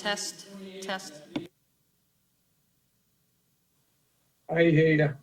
Test, test. I hear you.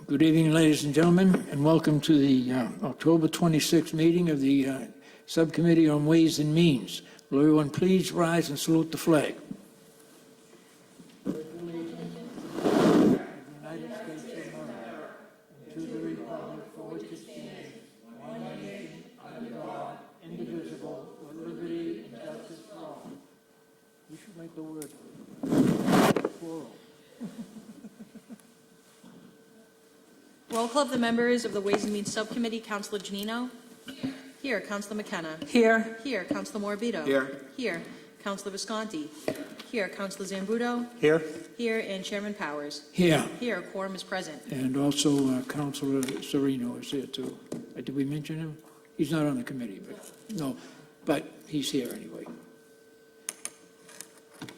Good evening, ladies and gentlemen, and welcome to the October 26th meeting of the Subcommittee on Ways and Means. Will everyone please rise and salute the flag? United States of America, and to the republic for which it stands, one nation, under God, indivisible, with liberty and justice for all. We should make the word plural. Roll call of the members of the Ways and Means Subcommittee. Councilor Janino? Here. Councilor McKenna? Here. Here. Councilor Morbido? Here. Here. Councilor Visconti? Here. Councilor Zambuto? Here. Here. And Chairman Powers? Here. Here. Quorum is present. And also Councilor Sereno is here too. Did we mention him? He's not on the committee, but he's here anyway.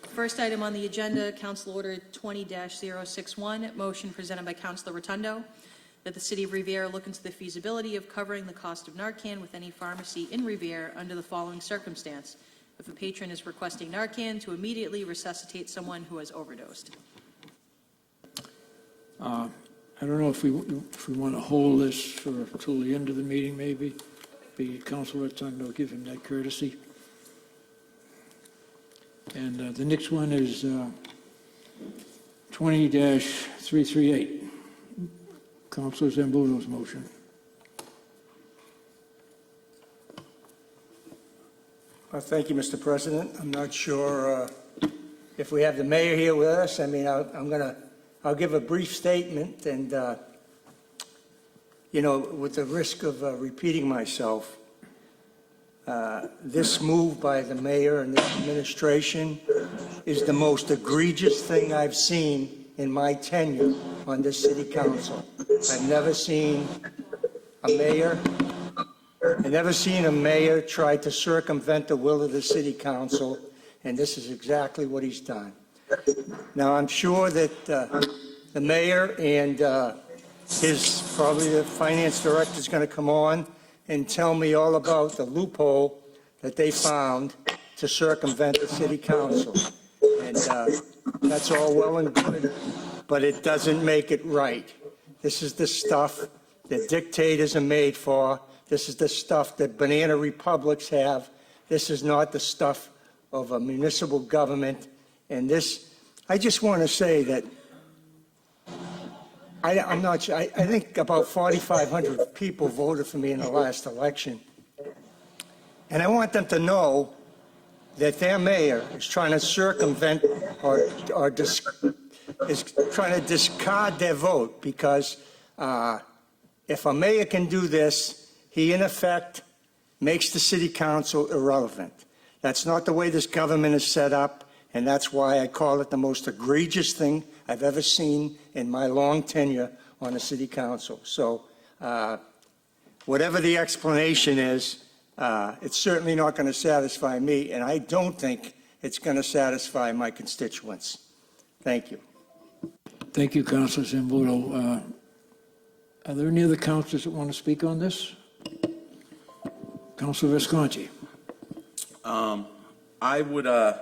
First item on the agenda, Council Order 20-061, motion presented by Councilor Rotundo, that the City of Revere look into the feasibility of covering the cost of Narcan with any pharmacy in Revere under the following circumstance. If a patron is requesting Narcan to immediately resuscitate someone who has overdosed. I don't know if we want to hold this until the end of the meeting, maybe. Be Councilor Rotundo, give him that courtesy. And the next one is 20-338. Councilor Zambuto's motion. Thank you, Mr. President. I'm not sure if we have the mayor here with us. I mean, I'll give a brief statement, and with the risk of repeating myself, this move by the mayor and this administration is the most egregious thing I've seen in my tenure on this city council. I've never seen a mayor try to circumvent the will of the city council, and this is exactly what he's done. Now, I'm sure that the mayor and probably the finance director is going to come on and tell me all about the loophole that they found to circumvent the city council. And that's all well and good, but it doesn't make it right. This is the stuff that dictators are made for. This is the stuff that banana republics have This is not the stuff of a municipal government. And this, I just want to say that I'm not sure, I think about 4,500 people voted for me in the last election. And I want them to know that their mayor is trying to circumvent or is trying to discard their vote, because if a mayor can do this, he in effect makes the city council irrelevant. That's not the way this government is set up, and that's why I call it the most egregious thing I've ever seen in my long tenure on the city council. So whatever the explanation is, it's certainly not going to satisfy me, and I don't think it's going to satisfy my constituents. Thank you. Thank you, Councilor Zambudo. Are there any other councilors that want to speak on this? Councilor Visconti. I would, I'd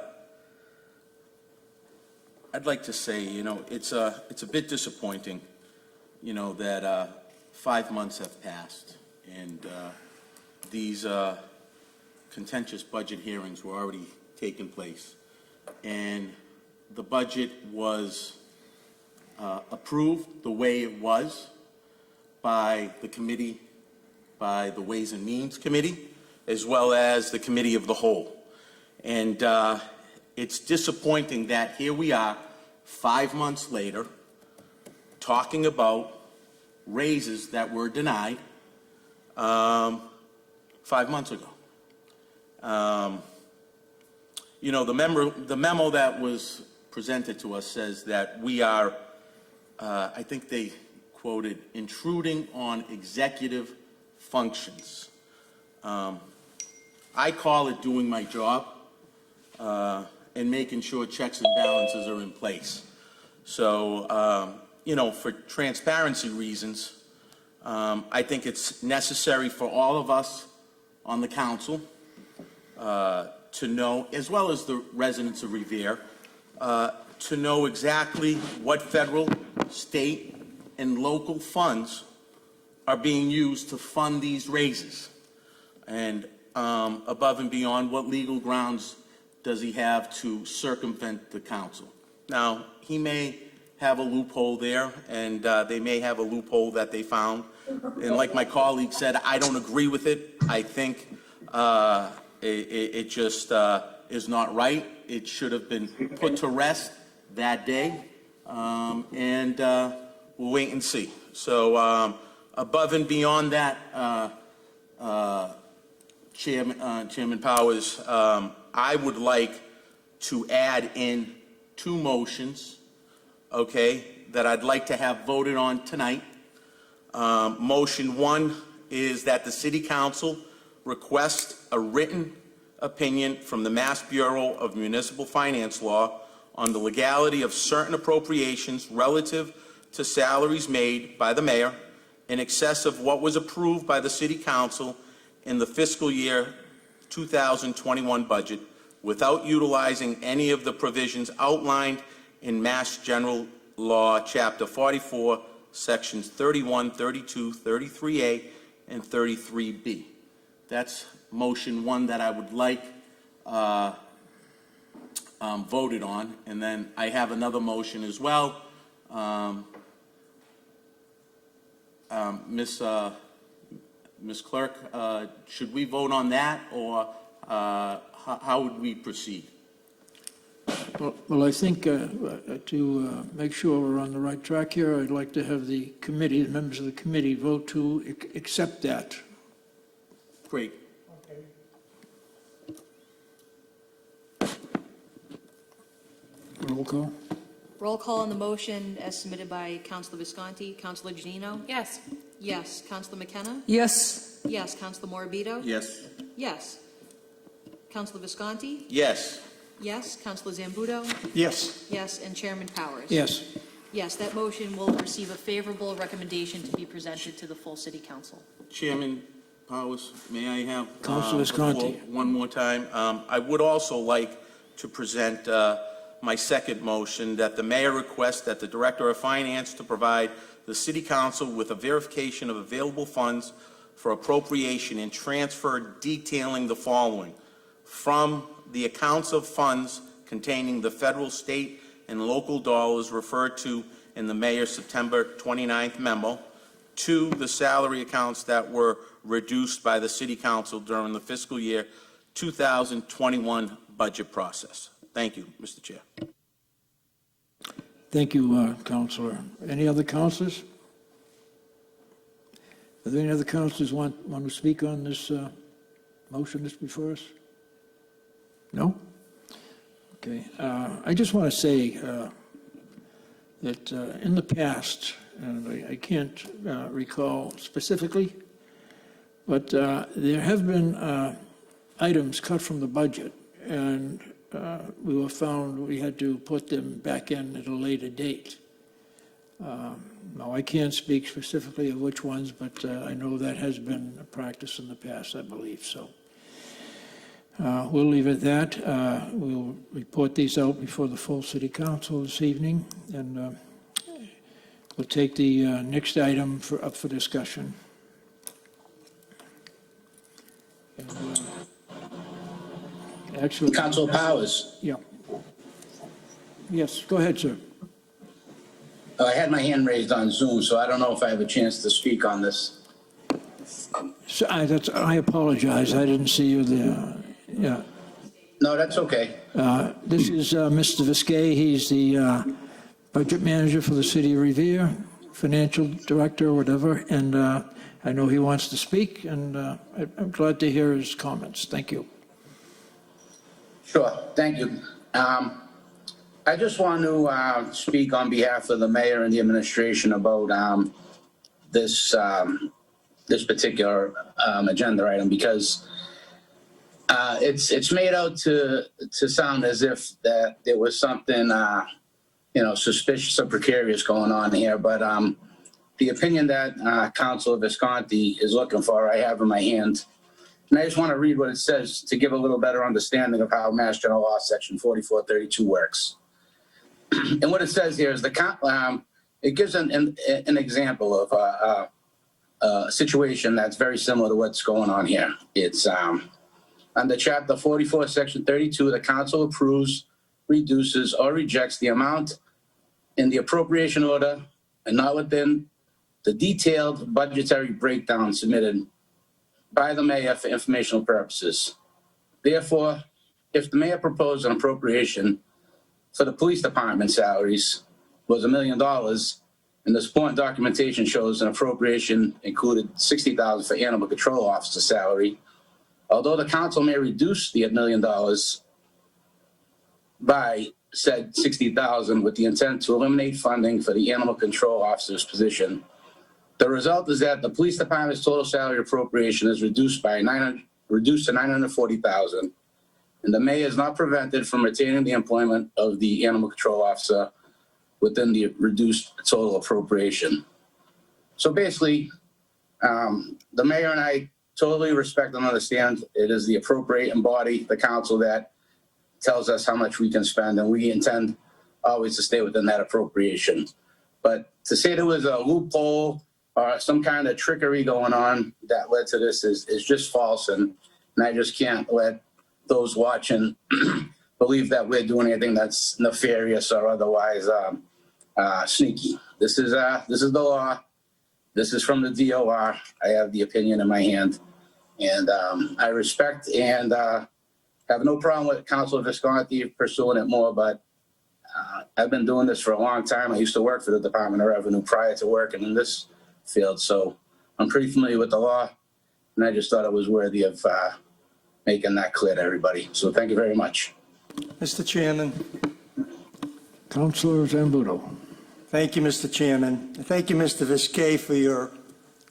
like to say, you know, it's a bit disappointing, you know, that 5 months have passed, and these contentious budget hearings were already taking place, and the budget was approved the way it was by the committee, by the Ways and Means Committee, as well as the Committee of the Whole. And it's disappointing that here we are, 5 months later, talking about raises that were denied 5 months ago. You know, the memo that was presented to us says that we are, I think they quoted, intruding on executive functions. I call it doing my job and making sure checks and balances are in place. So, you know, for transparency reasons, I think it's necessary for all of us on the council to know, as well as the residents of Revere, to know exactly what federal, state, and local funds are being used to fund these raises. And above and beyond, what legal grounds does he have to circumvent the council? Now, he may have a loophole there, and they may have a loophole that they found. And like my colleague said, I don't agree with it. I think it just is not right. It should have been put to rest that day, and we'll wait and see. So above and beyond that, Chairman Powers, I would like to add in 2 motions, okay, that I'd like to have voted on tonight. Motion 1 is that the City Council request a written opinion from the Mass Bureau of Municipal Finance Law on the legality of certain appropriations relative to salaries made by the mayor in excess of what was approved by the City Council in the fiscal year 2021 budget without utilizing any of the provisions outlined in Mass General Law, Chapter 44, Sections 31, 32, 33A, and 33B. That's motion 1 that I would like voted on. And then I have another motion as well. Ms. Clerk, should we vote on that, or how would we proceed? Well, I think to make sure we're on the right track here, I'd like to have the committee, the members of the committee, vote to accept that. Great. Roll call. Roll call on the motion as submitted by Councilor Visconti. Councilor Janino? Yes. Yes. Councilor McKenna? Yes. Yes. Councilor Morabito? Yes. Yes. Councilor Visconti? Yes. Yes. Councilor Zambudo? Yes. Yes. And Chairman Powers? Yes. Yes, that motion will receive a favorable recommendation to be presented to the full City Council. Chairman Powers, may I have Councilor Visconti. the floor one more time? I would also like to present my second motion, that the mayor requests that the Director of Finance to provide the City Council with a verification of available funds for appropriation and transfer detailing the following: from the accounts of funds containing the federal, state, and local dollars referred to in the mayor's September 29th memo to the salary accounts that were reduced by the city council during the fiscal year 2021 budget process. Thank you, Mr. Chair. Thank you, Counselor. Any other counselors? Are there any other counselors want to speak on this motion that's before us? No? Okay. I just want to say that in the past, and I can't recall specifically, but there have been items cut from the budget, and we were found we had to put them back in at a later date. Now, I can't speak specifically of which ones, but I know that has been a practice in the past, I believe, so. We'll leave it at that. We'll report these out before the full city council this evening, and we'll take the next item up for discussion. And, actually, Council Powers. yeah. Yes, go ahead, sir. I had my hand raised on Zoom, so I don't know if I have a chance to speak on this. So I apologize. I didn't see you there. Yeah. No, that's okay. This is Mr. Viskey. He's the budget manager for the city of Revere, financial director or whatever, and I know he wants to speak, and I'm glad to hear his comments. Thank you. Sure, thank you. I just want to speak on behalf of the mayor and the administration about this particular agenda item, because it's made out to sound as if that there was something suspicious or precarious going on here, but the opinion that Councilor Visconti is looking for, I have in my hand. And I just want to read what it says to give a little better understanding of how Mass General Law Section 4432 works. And what it says here is it gives an example of a situation that's very similar to what's going on here. It's under Chapter 44, Section 32, the council approves, reduces, or rejects the amount in the appropriation order and not within the detailed budgetary breakdown submitted by the mayor for informational purposes. Therefore, if the mayor proposed an appropriation for the police department salaries was $1 million, and the supporting documentation shows an appropriation included $60,000 for animal control officer salary, although the council may reduce the $1 million by said $60,000 with the intent to eliminate funding for the animal control officer's position, the result is that the police department's total salary appropriation is reduced to $940,000, and the mayor is not prevented from retaining the employment of the animal control officer within the reduced total appropriation. So basically, the mayor and I totally respect and understand it is the appropriating body, the council, that tells us how much we can spend, and we intend always to stay within that appropriation. But to say there was a loophole or some kind of trickery going on that led to this is just false, and I just can't let those watching believe that we're doing anything that's nefarious or otherwise sneaky. This is the law. This is from the DOR. I have the opinion in my hand, and I respect and have no problem with Councilor Visconti pursuing it more, but I've been doing this for a long time. I used to work for the Department of Revenue prior to working in this field, so I'm pretty familiar with the law, and I just thought it was worthy of making that clear to everybody. So thank you very much. Mr. Chairman. Councilor Zambudo. Thank you, Mr. Chairman. Thank you, Mr. Viskey, for your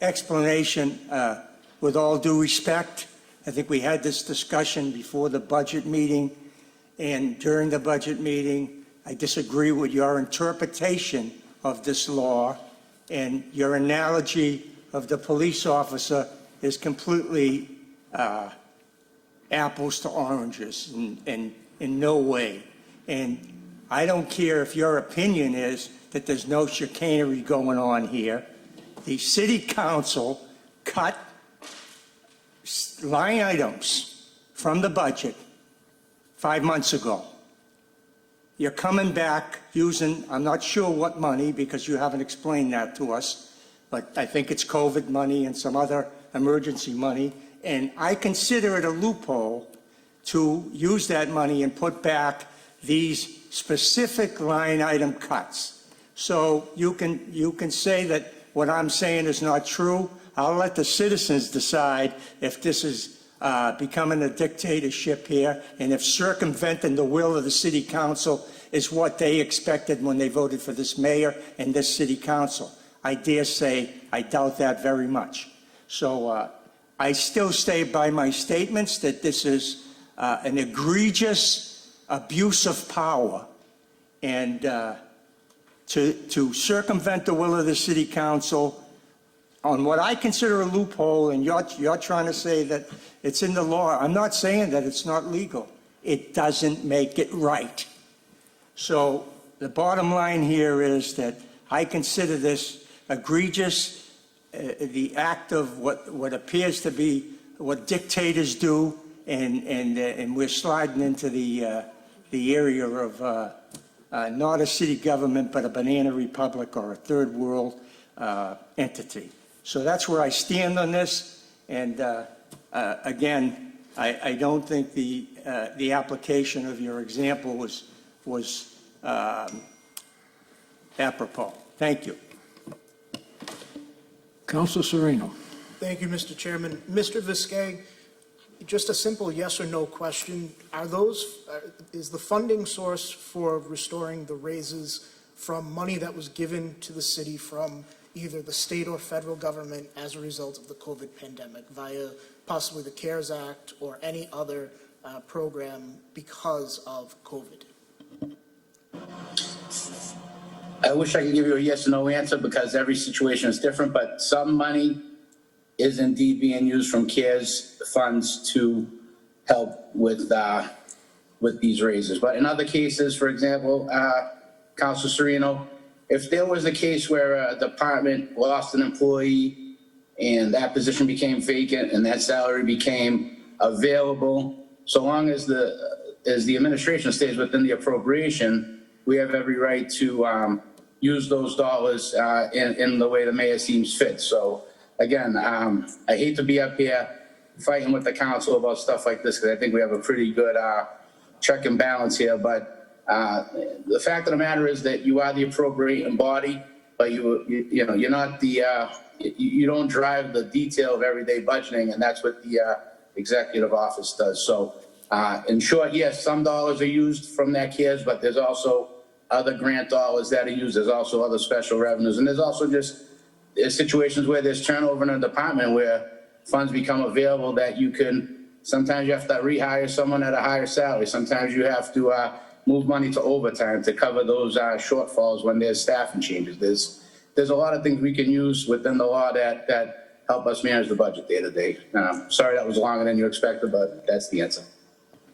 explanation. With all due respect, I think we had this discussion before the budget meeting, and during the budget meeting, I disagree with your interpretation of this law, and your analogy of the police officer is completely apples to oranges in no way. And I don't care if your opinion is that there's no chicanery going on here. The city council cut line items from the budget 5 months ago. You're coming back using, I'm not sure what money, because you haven't explained that to us, but I think it's COVID money and some other emergency money, and I consider it a loophole to use that money and put back these specific line item cuts. So you can say that what I'm saying is not true. I'll let the citizens decide if this is becoming a dictatorship here, and if circumventing the will of the city council is what they expected when they voted for this mayor and this city council. I dare say I doubt that very much. So I still stay by my statements that this is an egregious abuse of power, and to circumvent the will of the city council on what I consider a loophole, and you're trying to say that it's in the law. I'm not saying that it's not legal. It doesn't make it right. So the bottom line here is that I consider this egregious, the act of what appears to be what dictators do, and we're sliding into the area of not a city government, but a banana republic or a third world entity. So that's where I stand on this. And again, I don't think the application of your example was apropos. Thank you. Councilor Sereno. Thank you, Mr. Chairman. Mr. Visquet, just a simple yes or no question. Is the funding source for restoring the raises from money that was given to the city from either the state or federal government as a result of the COVID pandemic via possibly the CARES Act or any other program because of COVID? I wish I could give you a yes or no answer because every situation is different, but some money is indeed being used from CARES funds to help with these raises. But in other cases, for example, Councilor Sereno, if there was a case where a department lost an employee and that position became vacant and that salary became available, so long as the administration stays within the appropriation, we have every right to use those dollars in the way the mayor seems fit. So again, I hate to be up here fighting with the council about stuff like this because I think we have a pretty good check and balance here. But the fact of the matter is that you are the appropriating body, but you're not you don't drive the detail of everyday budgeting, and that's what the executive office does. So in short, yes, some dollars are used from that CARES, but there's also other grant dollars that are used. There's also other special revenues, and there's also just situations where there's turnover in a department where funds become available that sometimes you have to rehire someone at a higher salary. Sometimes you have to move money to overtime to cover those shortfalls when there's staffing changes. There's a lot of things we can use within the law that help us manage the budget day to day. Sorry that was longer than you expected, but that's the answer.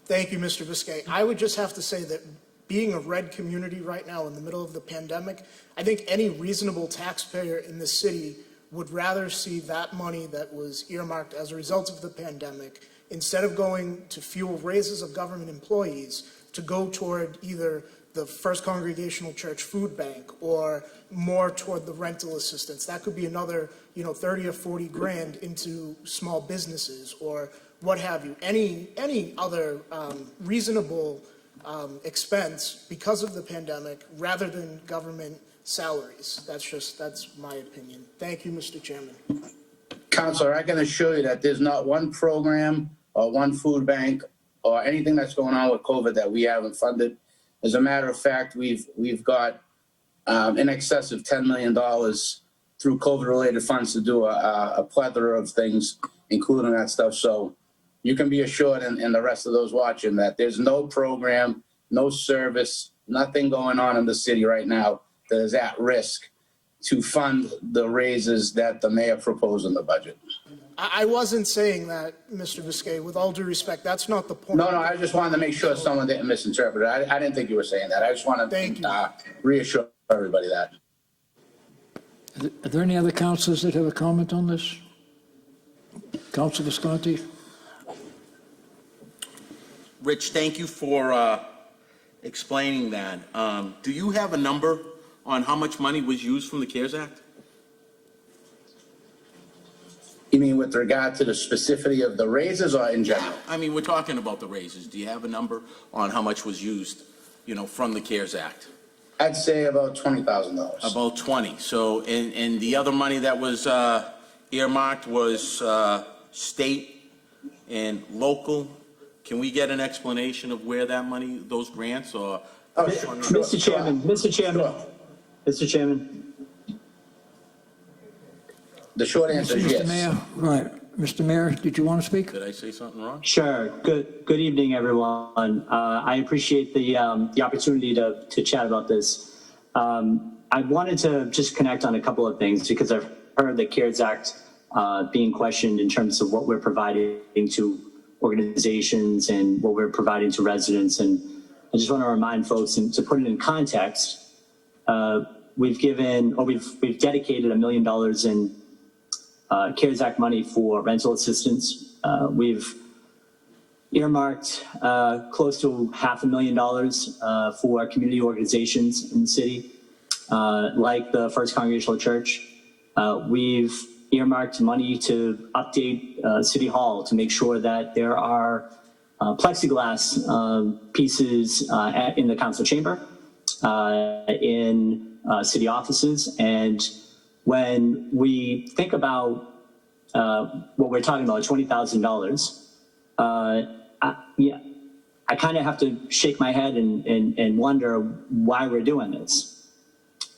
Thank you, Mr. Visquet. I would just have to say that being a red community right now in the middle of the pandemic, I think any reasonable taxpayer in the city would rather see that money that was earmarked as a result of the pandemic, instead of going to fuel raises of government employees, to go toward either the First Congregational Church Food Bank or more toward the rental assistance. That could be another, 30 or 40 grand into small businesses or what have you. Any other reasonable expense because of the pandemic rather than government salaries. That's my opinion. Thank you, Mr. Chairman. Councilor, I can assure you that there's not one program or one food bank or anything that's going on with COVID that we haven't funded. As a matter of fact, we've got in excess of $10 million through COVID-related funds to do a plethora of things, including that stuff. So you can be assured, and the rest of those watching, that there's no program, no service, nothing going on in the city right now that is at risk to fund the raises that the mayor proposed in the budget. I wasn't saying that, Mr. Visquet, with all due respect. That's not the point. No, I just wanted to make sure someone didn't misinterpret it. I didn't think you were saying that. I just want to reassure everybody that. Are there any other councillors that have a comment on this? Councillor Visconti? Rich, thank you for explaining that. Do you have a number on how much money was used from the CARES Act? You mean with regard to the specificity of the raises or in general? I mean, we're talking about the raises. Do you have a number on how much was used, from the CARES Act? I'd say about $20,000. About 20. So, and the other money that was earmarked was state and local. Can we get an explanation of where that money, those grants, or? Oh, sure, Mr. Chairman, Mr. Chairman, Sure. Mr. Chairman. The short answer is Mr. yes. Mayor, right. Mr. Mayor, did you want to speak? Did I say something wrong? Sure. Good evening, everyone. I appreciate the opportunity to chat about this. I wanted to just connect on a couple of things because I've heard the CARES Act being questioned in terms of what we're providing to organizations and what we're providing to residents. And I just want to remind folks, and to put it in context, we've dedicated $1 million in CARES Act money for rental assistance. We've earmarked close to $500,000 for community organizations in the city, like the First Congregational Church. We've earmarked money to update City Hall to make sure that there are plexiglass pieces in the council chamber, in city offices. And when we think about what we're talking about, $20,000, I kind of have to shake my head and wonder why we're doing this.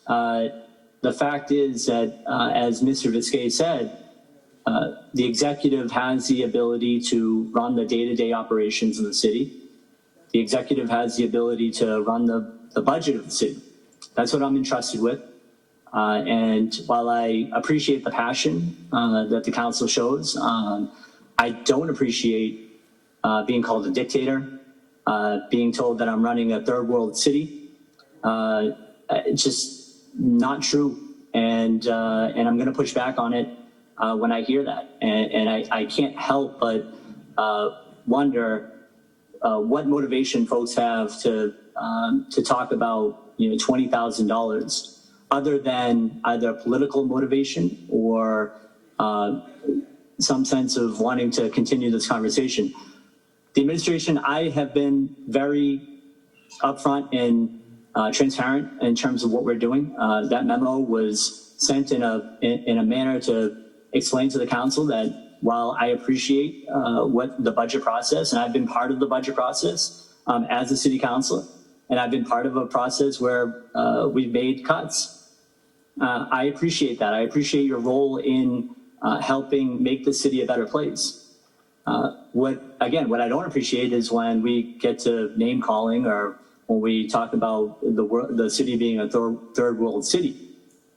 The fact is that, as Mr. Visquet said, the executive has the ability to run the day-to-day operations of the city. The executive has the ability to run the budget of the city. That's what I'm entrusted with. And while I appreciate the passion that the council shows, I don't appreciate being called a dictator, being told that I'm running a third world city. It's just not true. And I'm going to push back on it when I hear that. And I can't help but wonder what motivation folks have to talk about $20,000. Other than either political motivation or some sense of wanting to continue this conversation. The administration, I have been very upfront and transparent in terms of what we're doing. That memo was sent in a manner to explain to the council that while I appreciate what the budget process, and I've been part of the budget process as a city councilor, and I've been part of a process where we've made cuts. I appreciate that. I appreciate your role in helping make the city a better place. What I don't appreciate is when we get to name calling or when we talk about the city being a third world city.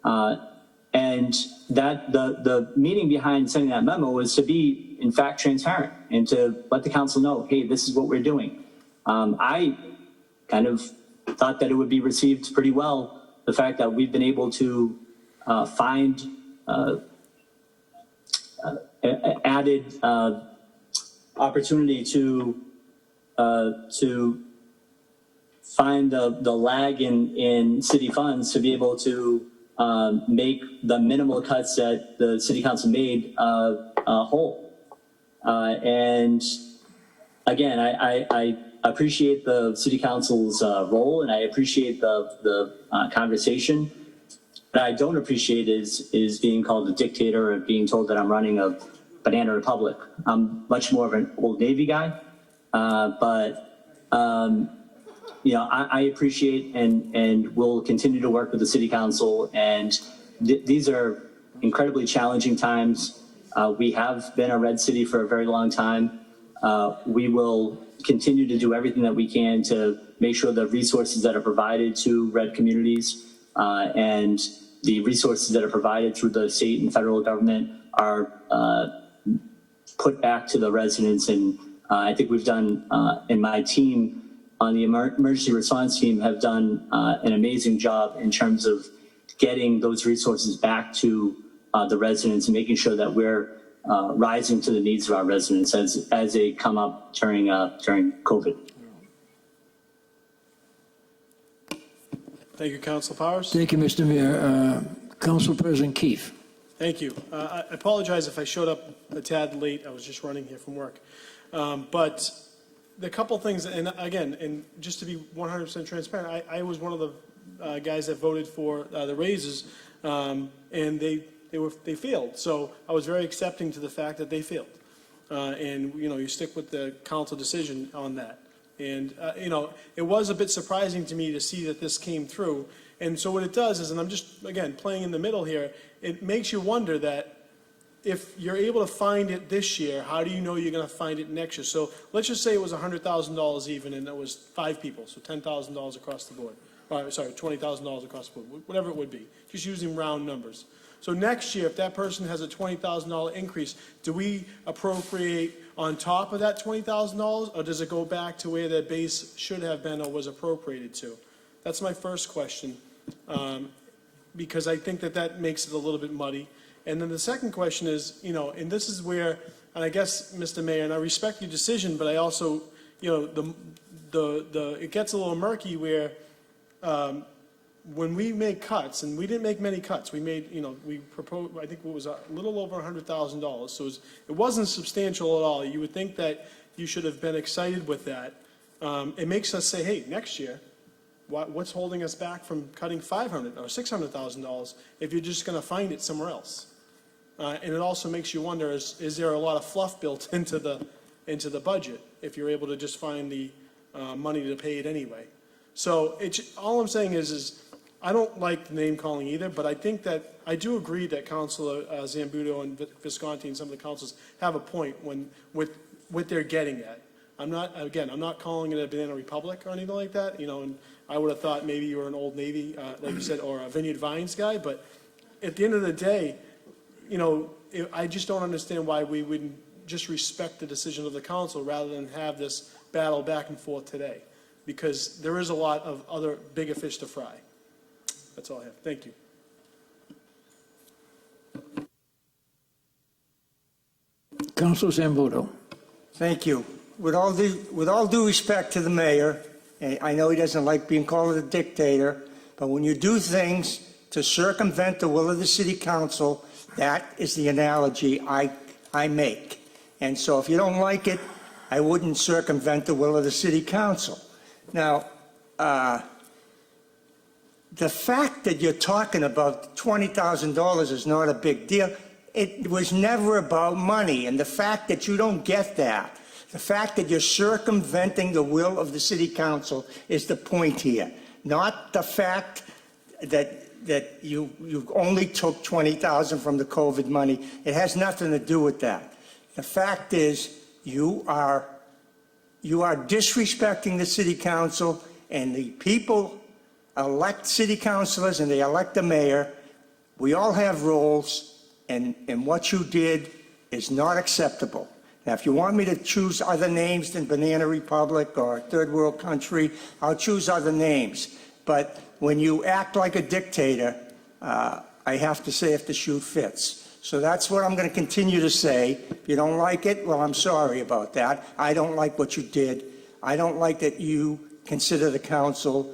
And that the meaning behind sending that memo was to be, in fact, transparent and to let the council know, hey, this is what we're doing. I kind of thought that it would be received pretty well. The fact that we've been able to find added opportunity to find the lag in city funds to be able to make the minimal cuts that the city council made whole. And again, I appreciate the city council's role, and I appreciate the conversation. What I don't appreciate is being called a dictator or being told that I'm running a banana republic. I'm much more of an old Navy guy, but I appreciate and will continue to work with the city council. And these are incredibly challenging times. We have been a red city for a very long time. We will continue to do everything that we can to make sure the resources that are provided to red communities and the resources that are provided through the state and federal government are put back to the residents. And I think we've done, and my team on the emergency response team have done an amazing job in terms of getting those resources back to the residents and making sure that we're rising to the needs of our residents as they come up during COVID. Thank you, Council Powers. Thank you, Mr. Mayor. Council President Keefe. Thank you. I apologize if I showed up a tad late. I was just running here from work. But the couple things, and again, and just to be 100% transparent, I was one of the guys that voted for the raises, and they failed. So I was very accepting to the fact that they failed. And, you know, you stick with the council decision on that. And, you know, it was a bit surprising to me to see that this came through. And so what it does is, and I'm just, again, playing in the middle here, it makes you wonder that if you're able to find it this year, how do you know you're going to find it next year? So let's just say it was $100,000 even, and it was 5 people, so $10,000 across the board. Sorry, $20,000 across the board, whatever it would be, just using round numbers. So next year, if that person has a $20,000 increase, do we appropriate on top of that $20,000, or does it go back to where that base should have been or was appropriated to? That's my first question, because I think that makes it a little bit muddy. And then the second question is, you know, and this is where, and I guess, Mr. Mayor, and I respect your decision, but I also, you know, it gets a little murky where when we make cuts, and we didn't make many cuts, we made, you know, we proposed, I think it was a little over $100,000, so it wasn't substantial at all. You would think that you should have been excited with that. It makes us say, hey, next year, what's holding us back from cutting $500,000 or $600,000 if you're just going to find it somewhere else? And it also makes you wonder, is there a lot of fluff built into the budget if you're able to just find the money to pay it anyway? So all I'm saying is I don't like the name calling either, but I think that I do agree that Councilor Zambudo and Visconti and some of the councils have a point with what they're getting at. I'm not calling it a banana republic or anything like that, you know, and I would have thought maybe you were an Old Navy, like you said, or a Vineyard Vines guy, but at the end of the day, you know, I just don't understand why we wouldn't just respect the decision of the council rather than have this battle back and forth today, because there is a lot of other bigger fish to fry. That's all I have. Thank you. Council Zambudo. Thank you. With all due respect to the mayor, and I know he doesn't like being called a dictator, but when you do things to circumvent the will of the city council, that is the analogy I make. And so if you don't like it, I wouldn't circumvent the will of the city council. Now, the fact that you're talking about $20,000 is not a big deal. It was never about money, and the fact that you don't get that, the fact that you're circumventing the will of the city council is the point here, not the fact that you only took $20,000 from the COVID money. It has nothing to do with that. The fact is you are disrespecting the city council, and the people elect city councilors and they elect the mayor. We all have roles, and what you did is not acceptable. Now, if you want me to choose other names than Banana Republic or Third World Country, I'll choose other names. But when you act like a dictator, I have to say if the shoe fits. So that's what I'm going to continue to say. If you don't like it, well, I'm sorry about that. I don't like what you did. I don't like that you consider the council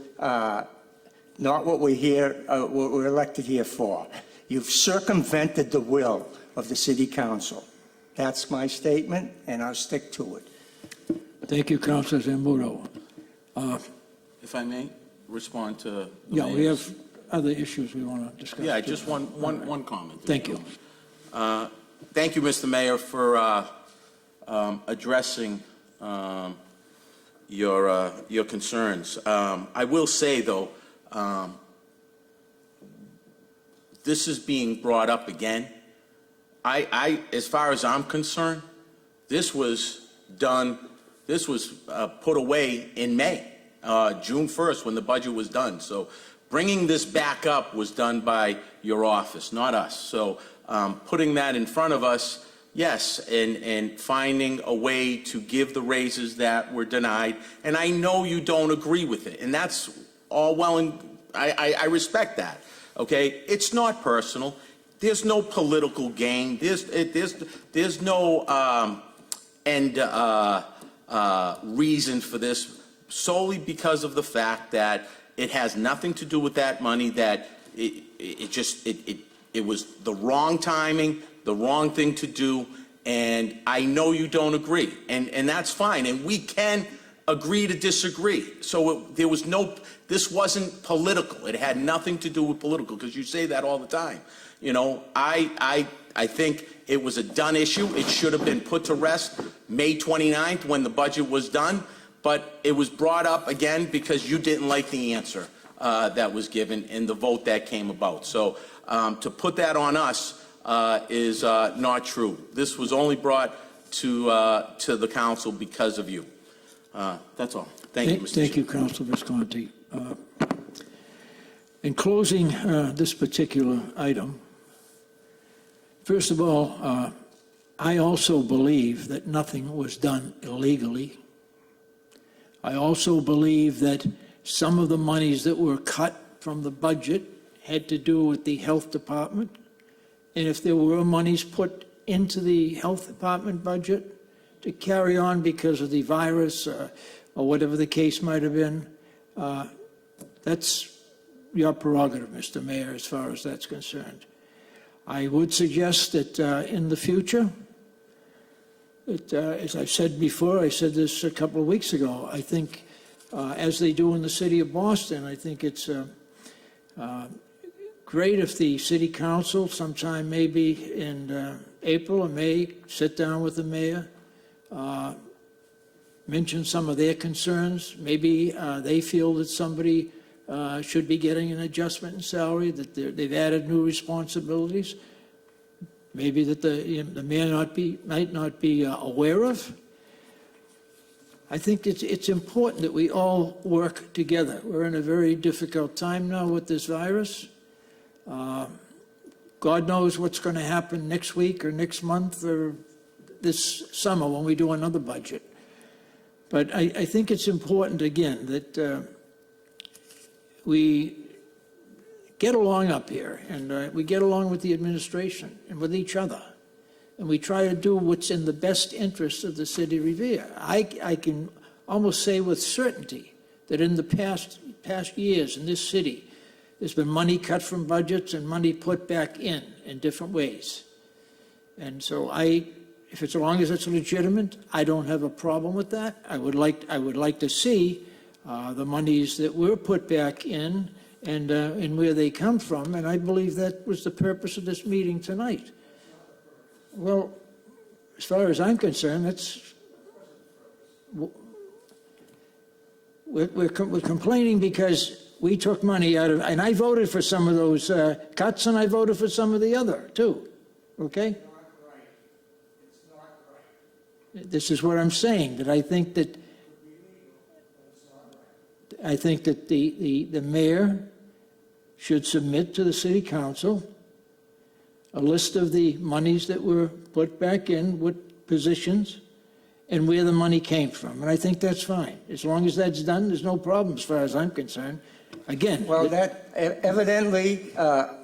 not what we're here, what we're elected here for. You've circumvented the will of the city council. That's my statement, and I'll stick to it. Thank you, Councilor Zambudo. If I may respond to the Yeah, we mayor's- have other issues we want to discuss. Yeah, too. just one comment. Thank you. Thank you, Mr. Mayor, for addressing your concerns. I will say, though, this is being brought up again. As far as I'm concerned, this was put away in May, June 1st, when the budget was done. So bringing this back up was done by your office, not us. So putting that in front of us, yes, and finding a way to give the raises that were denied. And I know you don't agree with it, and that's all well, and I respect that, okay? It's not personal. there's no political gain. There's no reason for this, solely because of the fact that it has nothing to do with that money, that it was the wrong timing, the wrong thing to do, and I know you don't agree, and that's fine, and we can agree to disagree. So this wasn't political. It had nothing to do with political, because you say that all the time. You know, I think it was a done issue. It should have been put to rest May 29th when the budget was done, but it was brought up again because you didn't like the answer that was given and the vote that came about. So to put that on us is not true. This was only brought to the council because of you. That's all. Thank you, Mr. Thank you, Chair. Councilor Visconti. In closing this particular item, first of all, I also believe that nothing was done illegally. I also believe that some of the monies that were cut from the budget had to do with the health department. And if there were monies put into the health department budget to carry on because of the virus or whatever the case might have been, that's your prerogative, Mr. Mayor, as far as that's concerned. I would suggest that in the future, that, as I've said before, I said this a couple of weeks ago, I think, as they do in the city of Boston, I think it's great if the city council sometime maybe in April or May, sit down with the mayor, mention some of their concerns. Maybe they feel that somebody should be getting an adjustment in salary, that they've added new responsibilities, maybe that the mayor might not be aware of. I think it's important that we all work together. We're in a very difficult time now with this virus. God knows what's going to happen next week or next month or this summer when we do another budget. But I think it's important, again, that we get along up here, and we get along with the administration and with each other, and we try to do what's in the best interest of the city of Revere. I can almost say with certainty that in the past years in this city, there's been money cut from budgets and money put back in different ways. And so if it's as long as it's legitimate, I don't have a problem with that. I would like to see the monies that were put back in and where they come from, and I believe that was the purpose of this meeting tonight. Well, as far as I'm concerned, we're complaining because we took money out of, and I voted for some of those cuts, and I voted for some of the other too. Okay? This is what I'm saying, that I think that the mayor should submit to the city council a list of the monies that were put back in, what positions, and where the money came from. And I think that's fine. As long as that's done, there's no problem as far as I'm concerned. Again. Well, that evidently,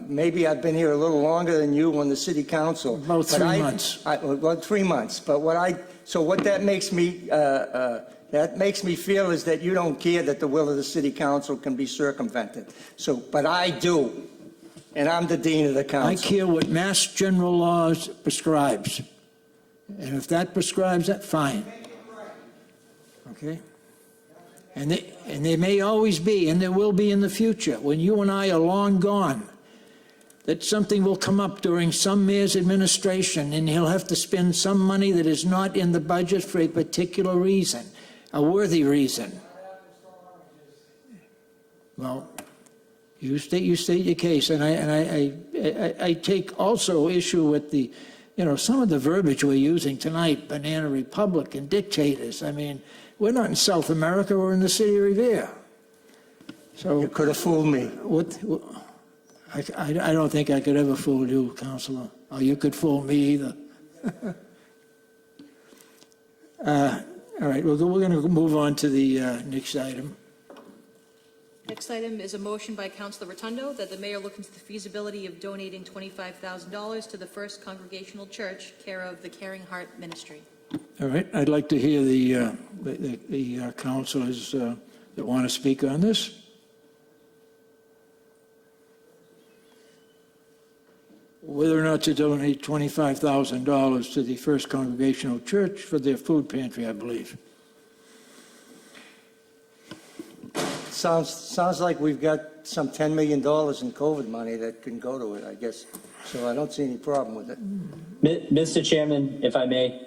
maybe I've been here a little longer than you on the city council. About 3 months. Well, 3 months. But what that makes me feel is that you don't care that the will of the city council can be circumvented. But I do, and I'm the dean of the council. I care what Mass General Laws prescribes. And if that prescribes that, fine. Okay? And there may always be, and there will be in the future, when you and I are long gone, that something will come up during some mayor's administration, and he'll have to spend some money that is not in the budget for a particular reason, a worthy reason. Well, you state your case, and I take also issue with the, some of the verbiage we're using tonight, banana republic and dictators. I mean, we're not in South America, we're in the city of Revere. So You could have fooled me. I don't think I could ever fool you, Councilor, or you could fool me either. All right, we're going to move on to the next item. The Next item is a motion by Councilor Rotundo that the mayor look into the feasibility of donating $25,000 to the First Congregational Church, care of the Caring Heart Ministry. All right, I'd like to hear the councilors that want to speak on this. Whether or not to donate $25,000 to the First Congregational Church for their food pantry, I believe. Sounds like we've got some $10 million in COVID money that can go to it, I guess. So I don't see any problem with it. Mr. Chairman, if I may,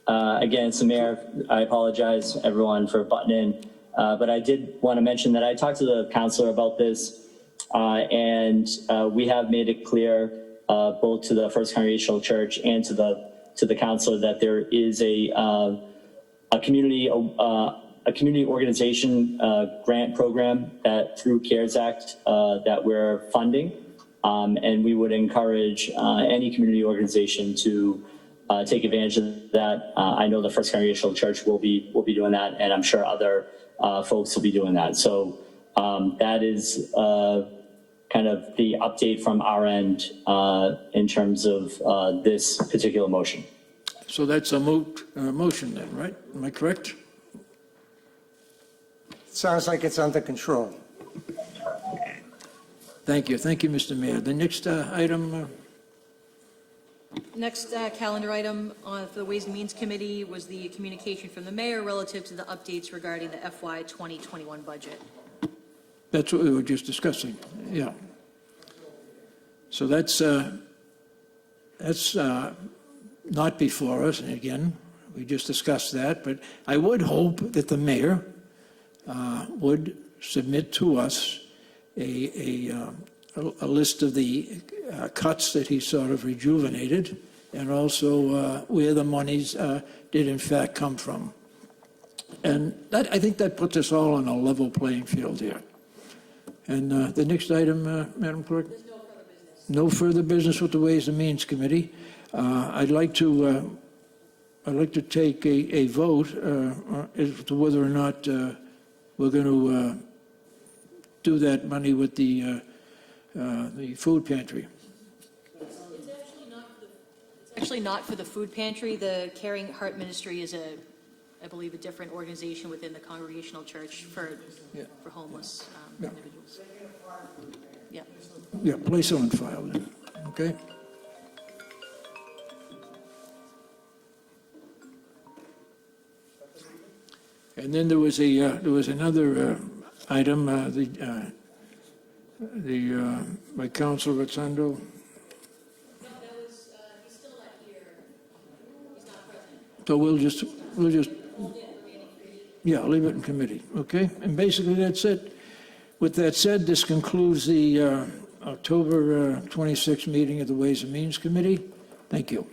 again, it's the mayor. I apologize, everyone, for butting in. But I did want to mention that I talked to the councilor about this, and we have made it clear both to the First Congregational Church and to the councilor that there is a community organization grant program that through CARES Act that we're funding, and we would encourage any community organization to take advantage of that. I know the First Congregational Church will be doing that, and I'm sure other folks will be doing that. So that is kind of the update from our end in terms of this particular motion. So that's a moot motion then, right? Am I correct? Sounds like it's under control. Thank you. Thank you, Mr. Mayor. The next item, Next calendar item for the Ways and Means Committee was the communication from the mayor relative to the updates regarding the FY 2021 budget. that's what we were just discussing, yeah. So that's not before us, and again, we just discussed that, but I would hope that the mayor would submit to us a list of the cuts that he sort of rejuvenated, and also where the monies did in fact come from. And that, I think that puts us all on a level playing field here. And the next item, Madam Clerk? No further business with the Ways and Means Committee. I'd like to take a vote as to whether or not we're going to do that money with the food pantry. It's actually not for the food pantry. The Caring Heart Ministry is I believe, a different organization within the Congregational Church for homeless individuals. Yeah. Yeah, place on file then, okay? And then there was another item, by Councilor Rotundo. No, that was, he's still not here. He's not present. So we'll just, yeah, leave it in committee, okay? And basically, that's it. With that said, this concludes the October 26th meeting of the Ways and Means Committee. Thank you.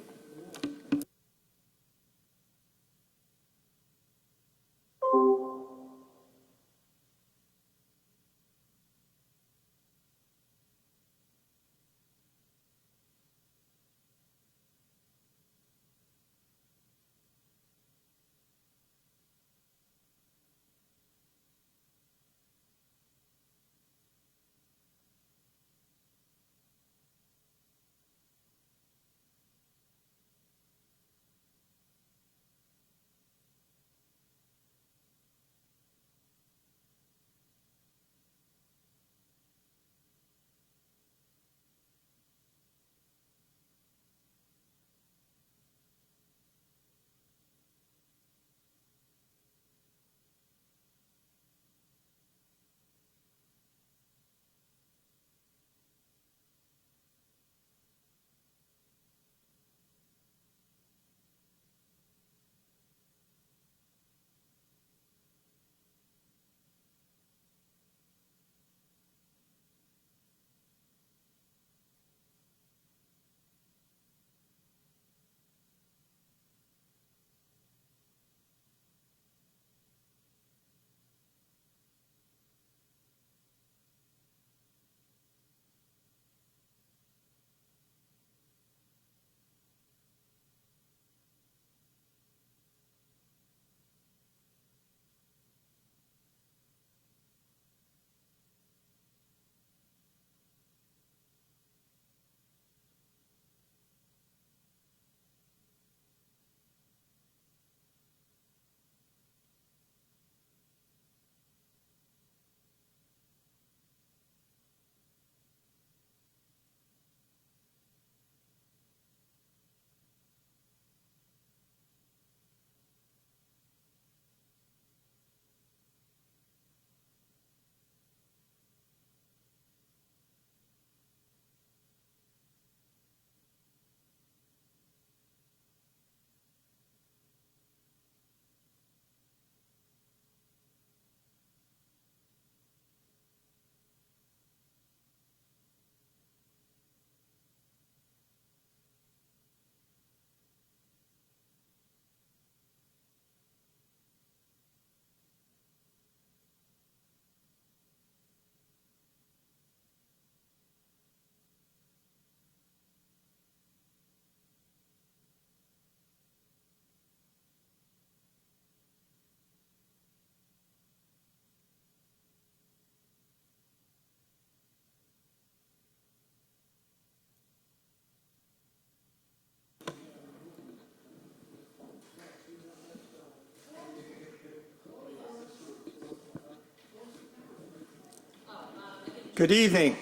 Good evening.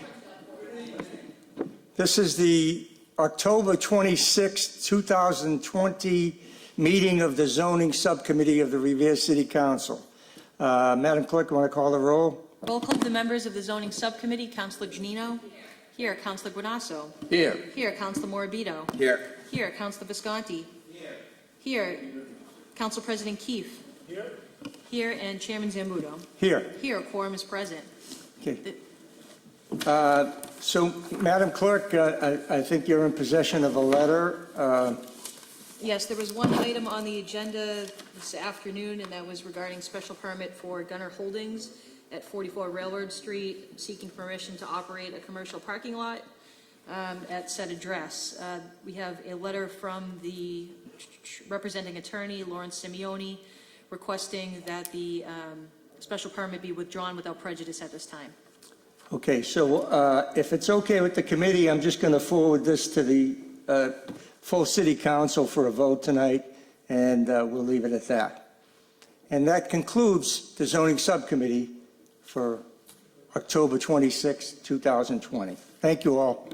This is the October 26, 2020 meeting of the Zoning Subcommittee of the Revere City Council. Madam Clerk, want to call the roll? Roll call of the members of the zoning subcommittee. Councilor Janino? Here. Councilor Guanasso? Here. Here. Councilor Morabito? Here. Here. Councilor Visconti? Here. Council President Keefe? Here. And Chairman Zambudo? Here. Here. Quorum is present. Okay. So, Madam Clerk, I think you're in possession of a letter. Yes, there was one item on the agenda this afternoon, and that was regarding special permit for Gunner Holdings at 44 Railroad Street, seeking permission to operate a commercial parking lot at said address. We have a letter from the representing attorney, Lawrence Simeone, requesting that the special permit be withdrawn without prejudice at this time. Okay, so if it's okay with the committee, I'm just going to forward this to the full city council for a vote tonight, and we'll leave it at that. And that concludes the zoning subcommittee for October 26, 2020. Thank you all.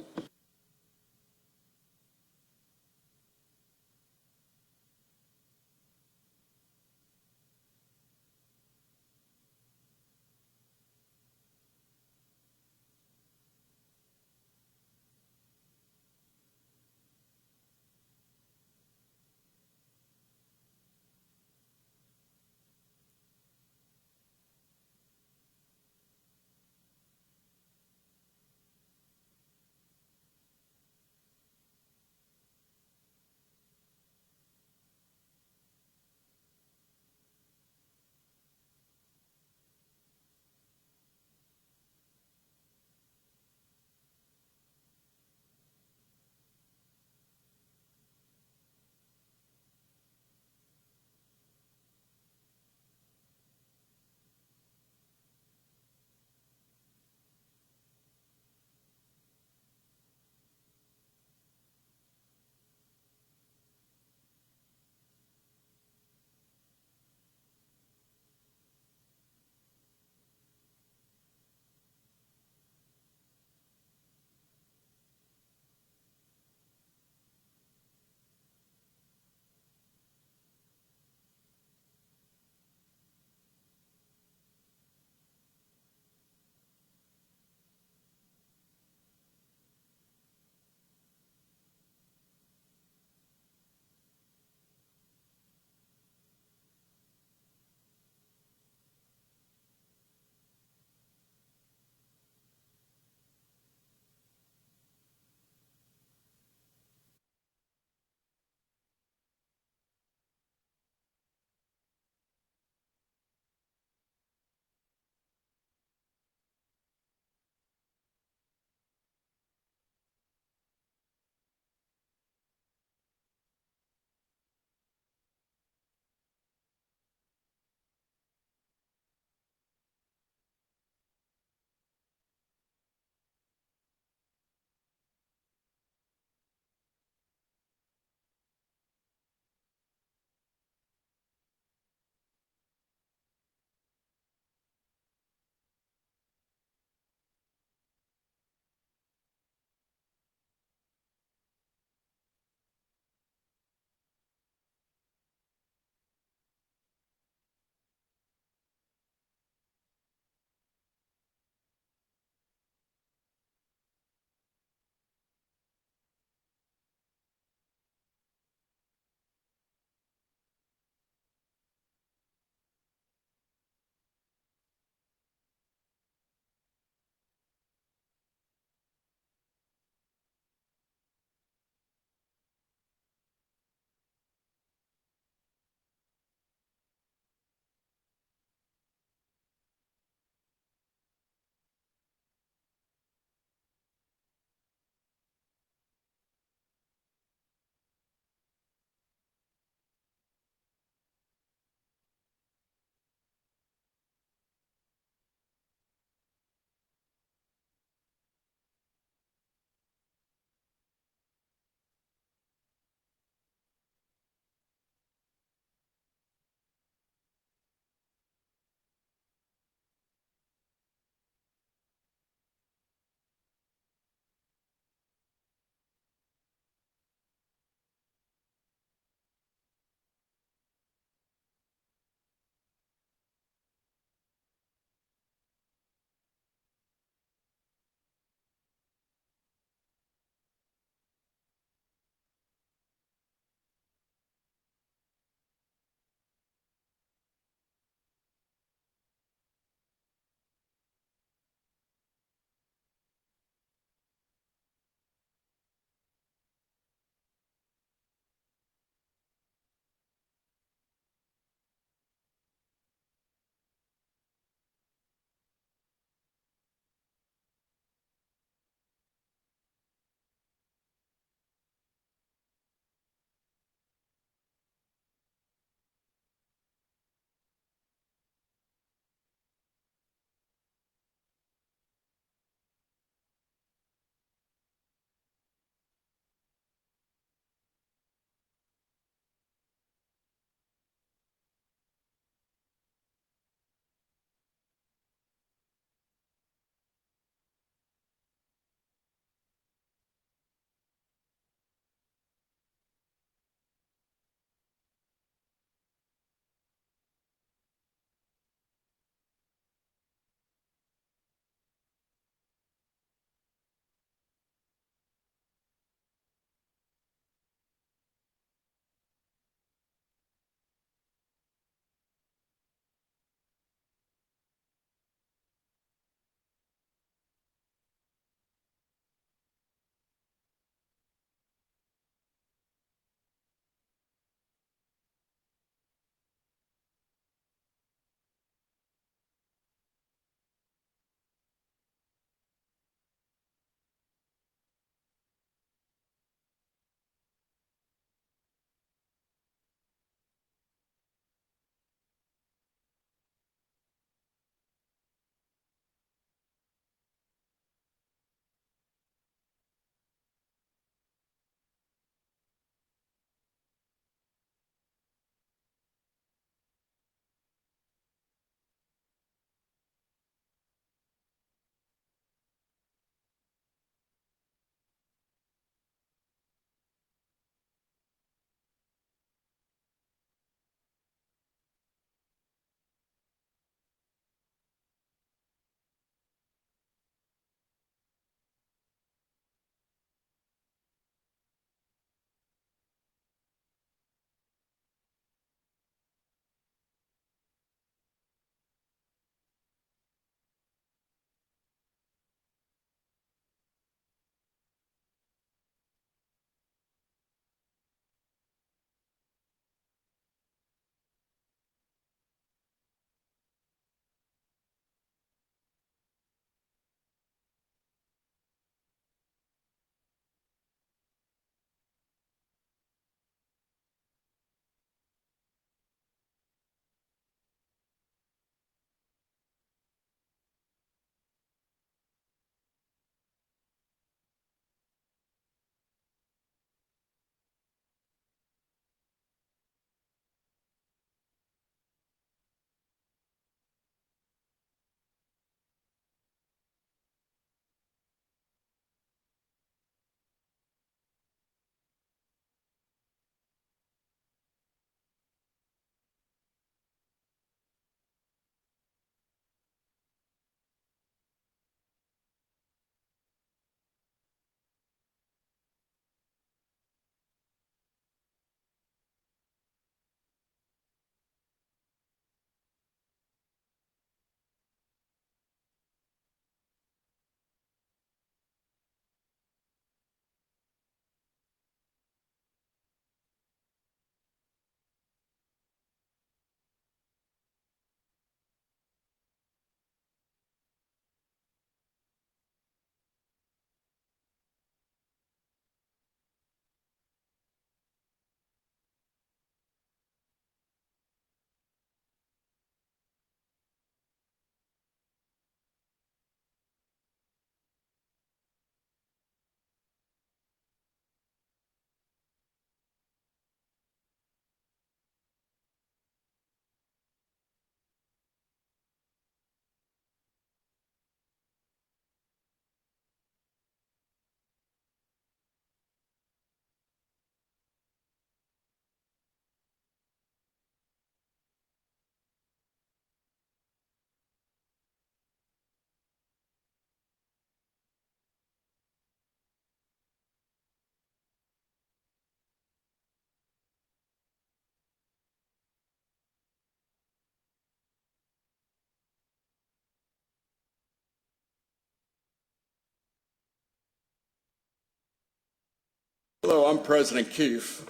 Hello, I'm President Keefe.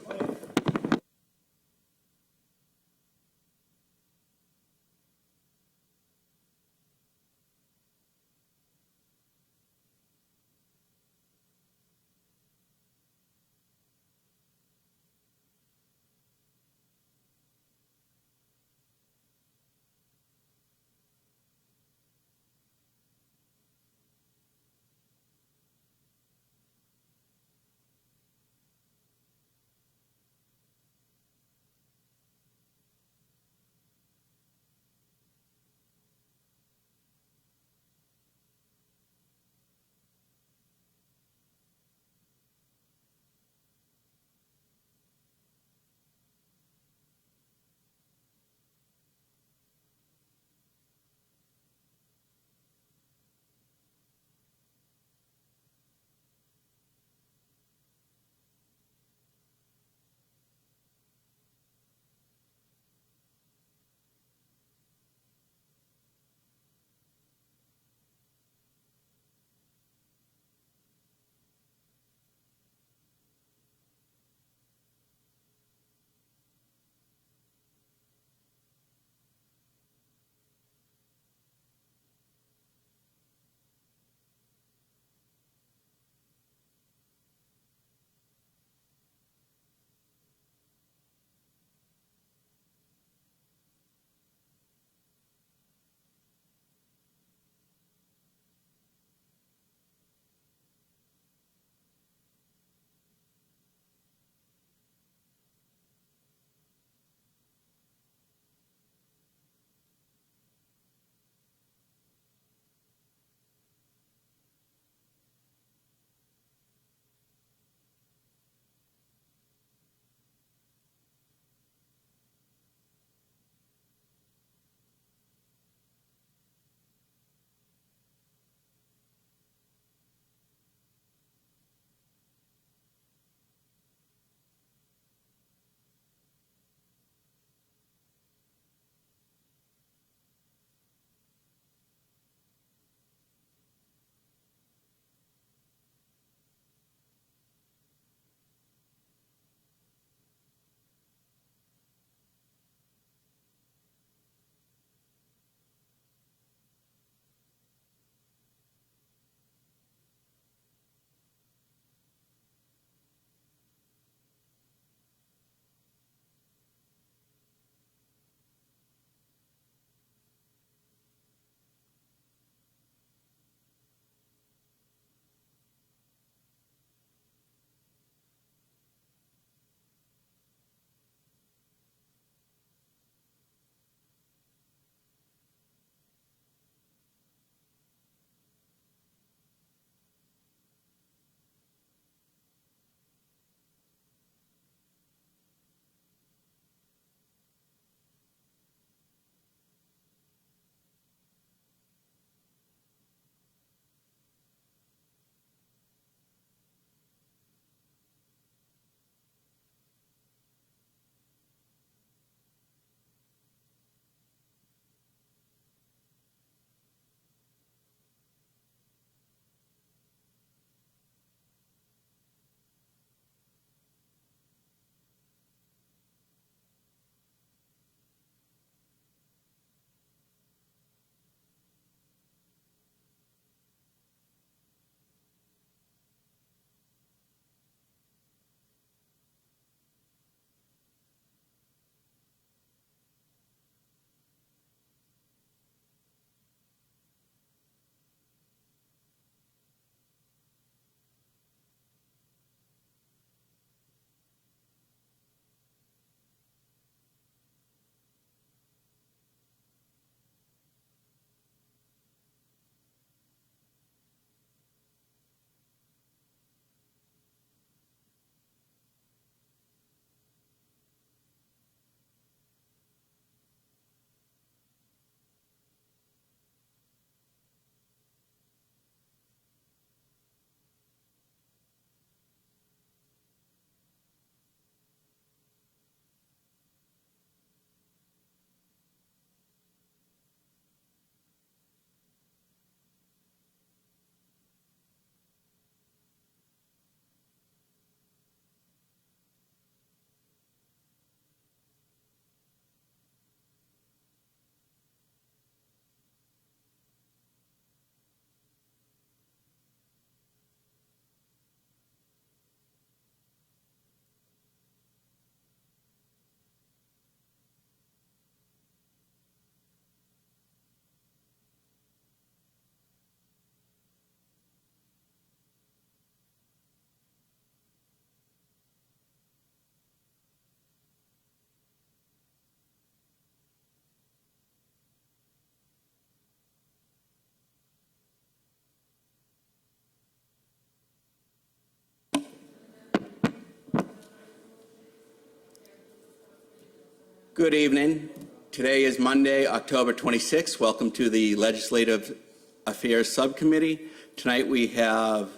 Good evening. Today is Monday, October 26th. Welcome to the Legislative Affairs Subcommittee. Tonight we have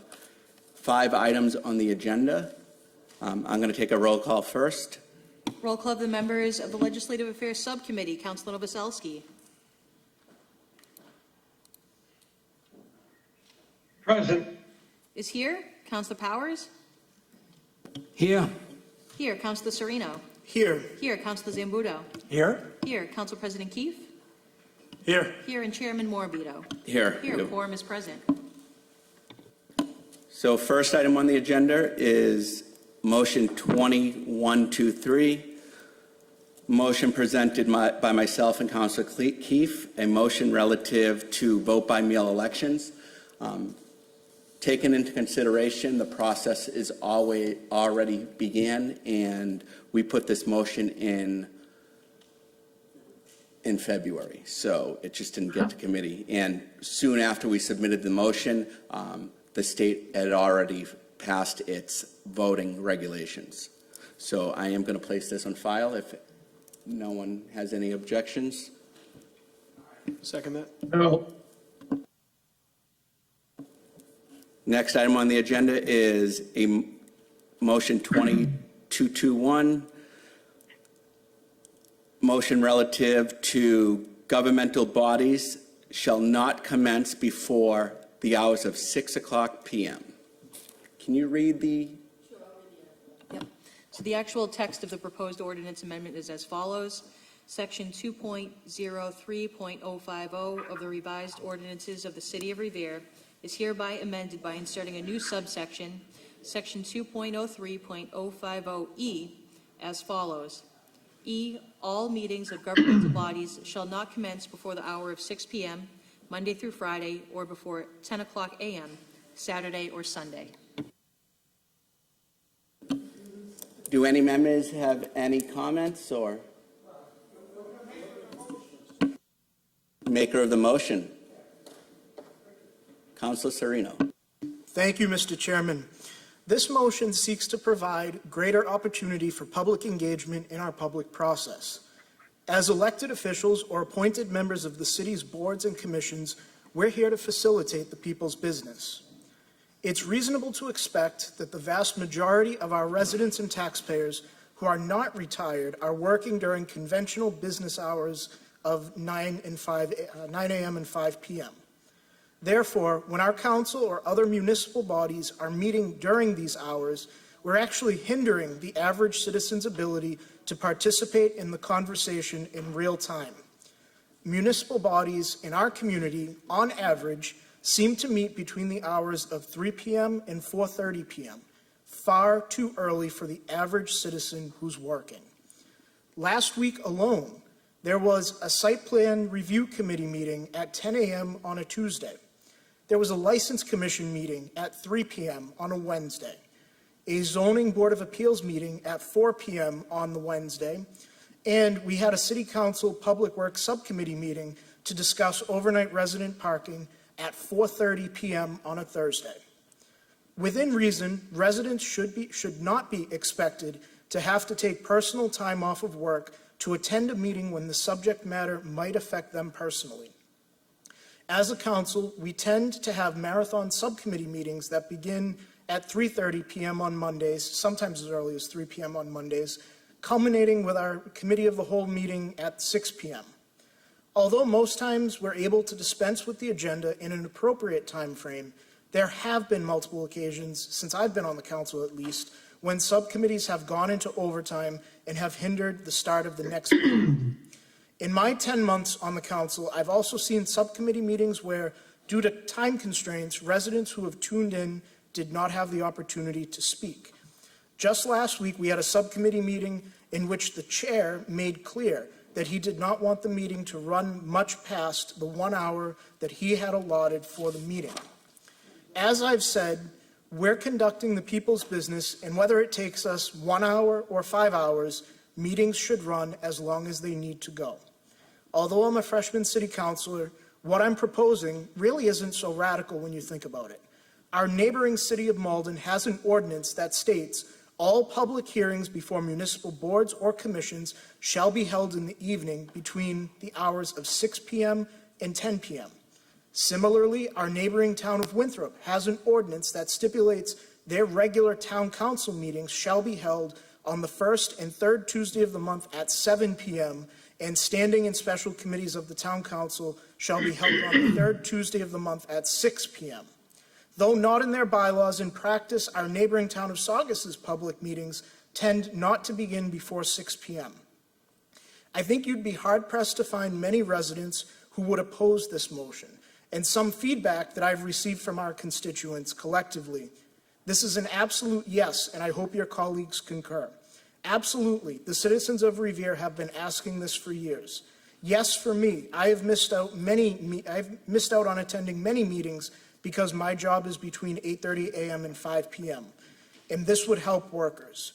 5 items on the agenda. I'm going to take a roll call first. Roll call of the members of the Legislative Affairs Subcommittee. Councilor Novoselsky. Present. Is here. Councilor Powers. Here. Here. Councilor Sereno. Here. Here. Councilor Zambuto. Here? Here. Council President Keefe. Here. Here. And Chairman Morabito. Here. Here. Quorum is present. So first item on the agenda is motion 2123. Motion presented by myself and Councilor Keefe, a motion relative to vote-by-mail elections. Taken into consideration, the process is already began, and we put this motion in February, so it just didn't get to committee. And soon after we submitted the motion, the state had already passed its voting regulations. So I am going to place this on file if no one has any objections. Second that. No. Next item on the agenda is a motion 2221, motion relative to governmental bodies shall not commence before the hours of 6:00 p.m. Can you read the? Yep. So the actual text of the proposed ordinance amendment is as follows. Section 2.03.050 of the revised ordinances of the City of Revere is hereby amended by inserting a new subsection, Section 2.03.050E, as follows. E, all meetings of governmental bodies shall not commence before the hour of 6 p.m., Monday through Friday, or before 10:00 a.m., Saturday or Sunday. Do any members have any comments or? Maker of the motion. Councilor Sereno. Thank you, Mr. Chairman. This motion seeks to provide greater opportunity for public engagement in our public process. As elected officials or appointed members of the city's boards and commissions, we're here to facilitate the people's business. It's reasonable to expect that the vast majority of our residents and taxpayers who are not retired are working during conventional business hours of 9 a.m. and 5 p.m. Therefore, when our council or other municipal bodies are meeting during these hours, we're actually hindering the average citizen's ability to participate in the conversation in real time. Municipal bodies in our community, on average, seem to meet between the hours of 3 p.m. and 4:30 p.m., far too early for the average citizen who's working. Last week alone, there was a site plan review committee meeting at 10 a.m. on a Tuesday. There was a license commission meeting at 3 p.m. on a Wednesday, a zoning board of appeals meeting at 4 p.m. on the Wednesday, and we had a city council public works subcommittee meeting to discuss overnight resident parking at 4:30 p.m. on a Thursday. Within reason, residents should not be expected to have to take personal time off of work to attend a meeting when the subject matter might affect them personally. As a council, we tend to have marathon subcommittee meetings that begin at 3:30 p.m. on Mondays, sometimes as early as 3 p.m. on Mondays, culminating with our committee of the whole meeting at 6 p.m. Although most times we're able to dispense with the agenda in an appropriate time frame, there have been multiple occasions, since I've been on the council at least, when subcommittees have gone into overtime and have hindered the start of the next meeting. In my 10 months on the council, I've also seen subcommittee meetings where, due to time constraints, residents who have tuned in did not have the opportunity to speak. Just last week, we had a subcommittee meeting in which the chair made clear that he did not want the meeting to run much past the 1 hour that he had allotted for the meeting. As I've said, we're conducting the people's business, and whether it takes us 1 hour or 5 hours, meetings should run as long as they need to go. Although I'm a freshman city councilor, what I'm proposing really isn't so radical when you think about it. Our neighboring city of Malden has an ordinance that states All public hearings before municipal boards or commissions shall be held in the evening between the hours of 6 p.m. and 10 p.m. Similarly, our neighboring town of Winthrop has an ordinance that stipulates their regular town council meetings shall be held on the first and third Tuesday of the month at 7 p.m., and standing and special committees of the town council shall be held on the third Tuesday of the month at 6 p.m. Though not in their bylaws, in practice, our neighboring town of Saugus's public meetings tend not to begin before 6 p.m. I think you'd be hard-pressed to find many residents who would oppose this motion, and some feedback that I've received from our constituents collectively. This is an absolute yes, and I hope your colleagues concur. Absolutely, the citizens of Revere have been asking this for years. Yes, for me, I've missed out on attending many meetings because my job is between 8:30 a.m. and 5 p.m., and this would help workers.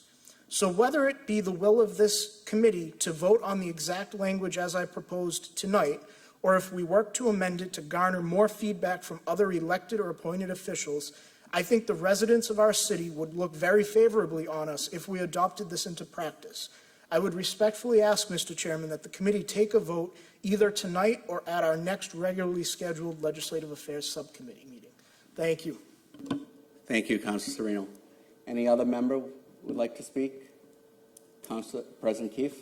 So whether it be the will of this committee to vote on the exact language as I proposed tonight, or if we work to amend it to garner more feedback from other elected or appointed officials, I think the residents of our city would look very favorably on us if we adopted this into practice. I would respectfully ask, Mr. Chairman, that the committee take a vote either tonight or at our next regularly scheduled Legislative Affairs Subcommittee meeting. Thank you. Thank you, Councilor Sereno. Any other member would like to speak? President Keefe?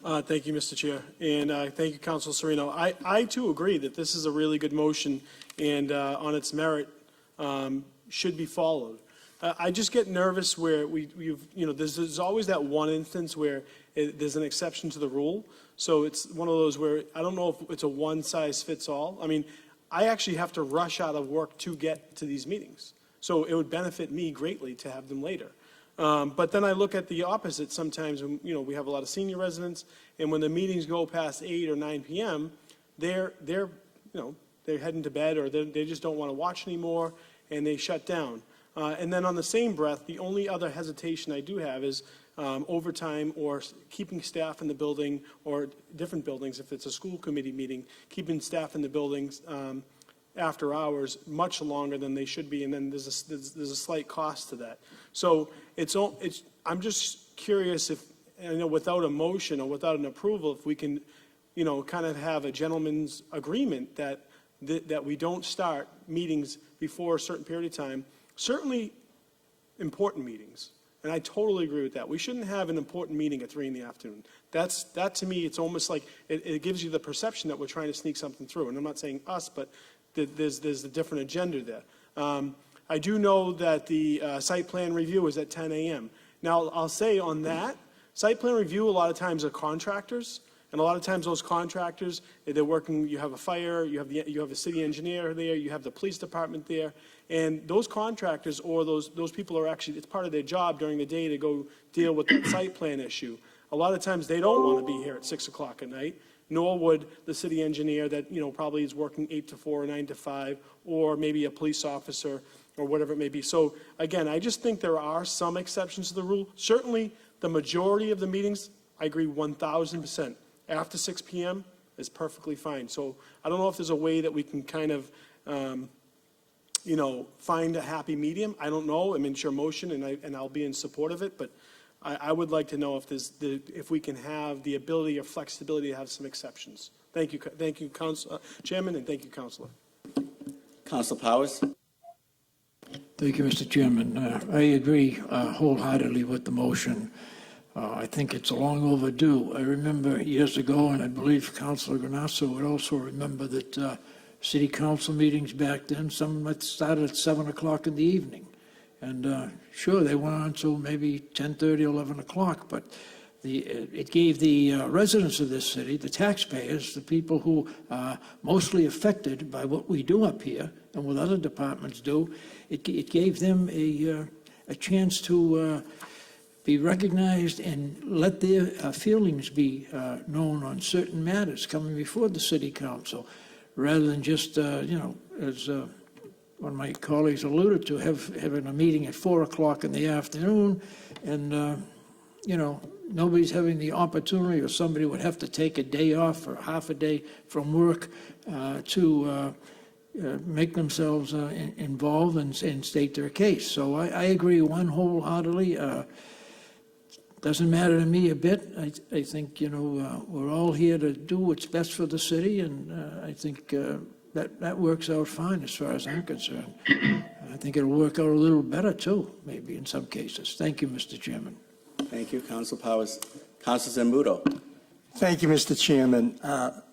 Thank you, Mr. Chair, and thank you, Councilor Sereno. I too agree that this is a really good motion, and on its merit should be followed. I just get nervous where there's always that one instance where there's an exception to the rule. So it's one of those where I don't know if it's a one-size-fits-all. I mean, I actually have to rush out of work to get to these meetings. So it would benefit me greatly to have them later. But then I look at the opposite sometimes when, we have a lot of senior residents, and when the meetings go past 8 or 9 p.m., they're heading to bed, or they just don't want to watch anymore, and they shut down. And then on the same breath, the only other hesitation I do have is overtime or keeping staff in the building, or different buildings, if it's a school committee meeting, keeping staff in the buildings after hours much longer than they should be, and then there's a slight cost to that. So I'm just curious if, without a motion or without an approval, if we can, kind of have a gentleman's agreement that we don't start meetings before a certain period of time, certainly important meetings. And I totally agree with that. We shouldn't have an important meeting at 3 in the afternoon. That to me, it's almost like it gives you the perception that we're trying to sneak something through. And I'm not saying us, but there's a different agenda there. I do know that the site plan review is at 10 a.m. Now, I'll say on that, site plan review a lot of times are contractors. And a lot of times those contractors, they're working, you have a fire, you have a city engineer there, you have the police department there. And those contractors or those people are actually, it's part of their job during the day to go deal with that site plan issue. A lot of times they don't want to be here at 6 o'clock at night, nor would the city engineer that, probably is working 8 to 4 or 9 to 5, or maybe a police officer or whatever it may be. So again, I just think there are some exceptions to the rule. Certainly the majority of the meetings, I agree 1,000%. After 6 p.m. is perfectly fine. So I don't know if there's a way that we can kind of, find a happy medium. I don't know. I mean, it's your motion, and I'll be in support of it. But I would like to know if we can have the ability or flexibility to have some exceptions. Thank you, Chairman, and thank you, Councilor. Councilor Powers? Thank you, Mr. Chairman. I agree wholeheartedly with the motion. I think it's long overdue. I remember years ago, and I believe Councilor Granasso would also remember that city council meetings back then, some might start at 7 o'clock in the evening. And sure, they went on until maybe 10:30, 11 o'clock, but it gave the residents of this city, the taxpayers, the people who are mostly affected by what we do up here and what other departments do, it gave them a chance to be recognized and let their feelings be known on certain matters coming before the city council, rather than just, as one of my colleagues alluded to, having a meeting at 4 o'clock in the afternoon, and, nobody's having the opportunity, or somebody would have to take a day off or half a day from work to make themselves involved and state their case. So I agree wholeheartedly. Doesn't matter to me a bit. I think, we're all here to do what's best for the city, and I think that works out fine as far as I'm concerned. I think it'll work out a little better, too, maybe in some cases. Thank you, Mr. Chairman. Thank you, Council Powers. Council Zambudo. Thank you, Mr. Chairman.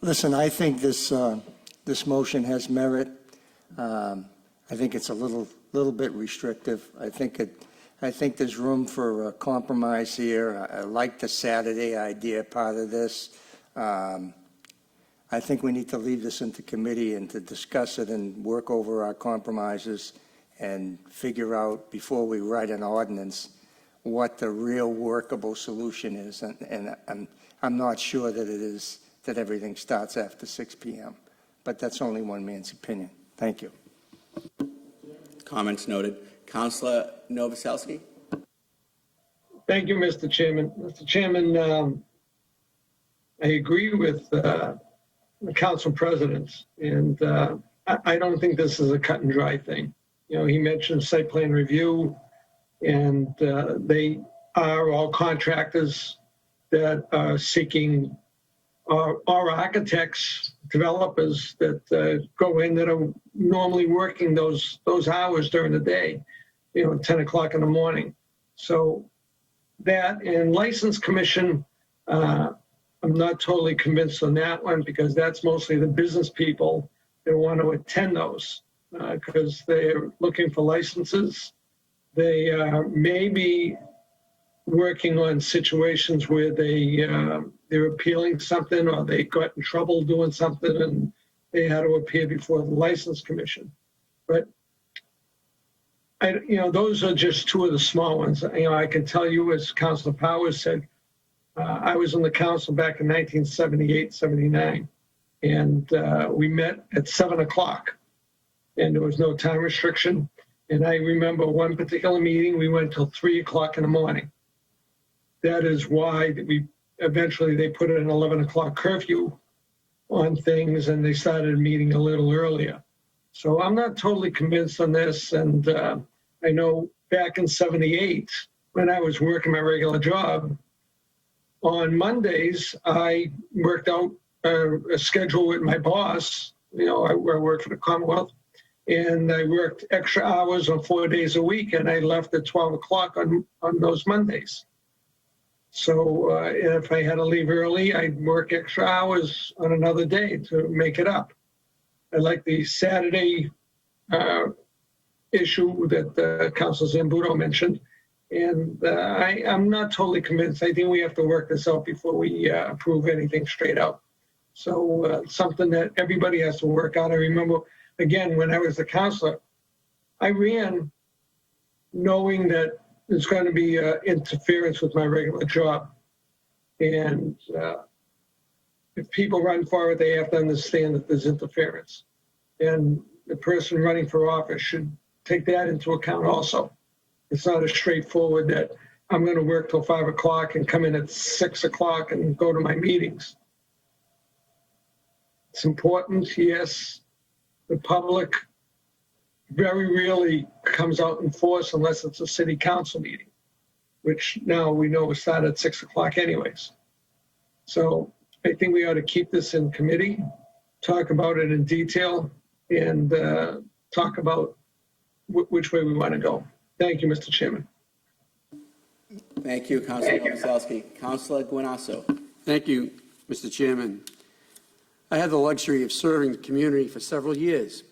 Listen, I think this motion has merit. I think it's a little bit restrictive. I think there's room for a compromise here. I like the Saturday idea part of this. I think we need to leave this into committee and to discuss it and work over our compromises and figure out before we write an ordinance what the real workable solution is. And I'm not sure that it is that everything starts after 6 p.m., but that's only one man's opinion. Thank you. Comments noted. Councilor Novoselsky. Thank you, Mr. Chairman. Mr. Chairman, I agree with the council presidents, and I don't think this is a cut and dry thing. He mentioned site plan review, and they are all contractors that are seeking, or architects, developers that go in that are normally working those hours during the day, 10 o'clock in the morning. So that and license commission, I'm not totally convinced on that one, because that's mostly the business people that want to attend those because they're looking for licenses. They may be working on situations where they're appealing something, or they got in trouble doing something and they had to appear before the license commission. But those are just two of the small ones. I can tell you, as Councilor Powers said, I was on the council back in 1978, 79, and we met at 7 o'clock, and there was no time restriction. And I remember one particular meeting, we went till 3 o'clock in the morning. That is why they put an 11 o'clock curfew on things, and they started meeting a little earlier. So I'm not totally convinced on this. And I know back in 78, when I was working my regular job, on Mondays, I worked out a schedule with my boss. I worked for the Commonwealth, and I worked extra hours on 4 days a week, and I left at 12 o'clock on those Mondays. So if I had to leave early, I'd work extra hours on another day to make it up. I like the Saturday issue that Councilor Zambudo mentioned, and I'm not totally convinced. I think we have to work this out before we approve anything straight out. So something that everybody has to work out. I remember, again, when I was the councilor, I ran knowing that there's going to be interference with my regular job. And if people run for it, they have to understand that there's interference. And the person running for office should take that into account also. It's not as straightforward that I'm going to work till 5 o'clock and come in at 6 o'clock and go to my meetings. It's important, yes. The public very rarely comes out in force unless it's a city council meeting, which now we know will start at 6 o'clock anyways. So I think we ought to keep this in committee, talk about it in detail, and talk about which way we want to go. Thank you, Mr. Chairman. Thank you, Councilor Novoselsky. Councilor Guanasso. Thank you, Mr. Chairman. I had the luxury of serving the community for several years.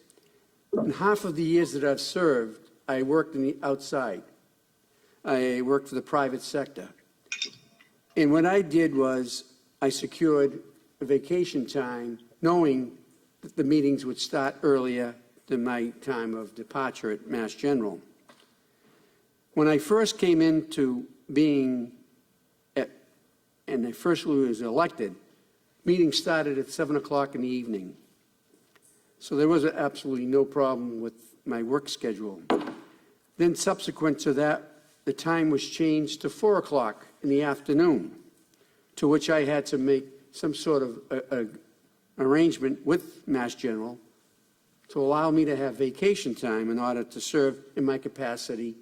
In half of the years that I've served, I worked in the outside. I worked for the private sector. And what I did was I secured a vacation time knowing that the meetings would start earlier than my time of departure at Mass General. When I first came into being, and I first was elected, meetings started at 7 o'clock in the evening. So there was absolutely no problem with my work schedule. Then subsequent to that, the time was changed to 4 o'clock in the afternoon, to which I had to make some sort of arrangement with Mass General to allow me to have vacation time in order to serve in my capacity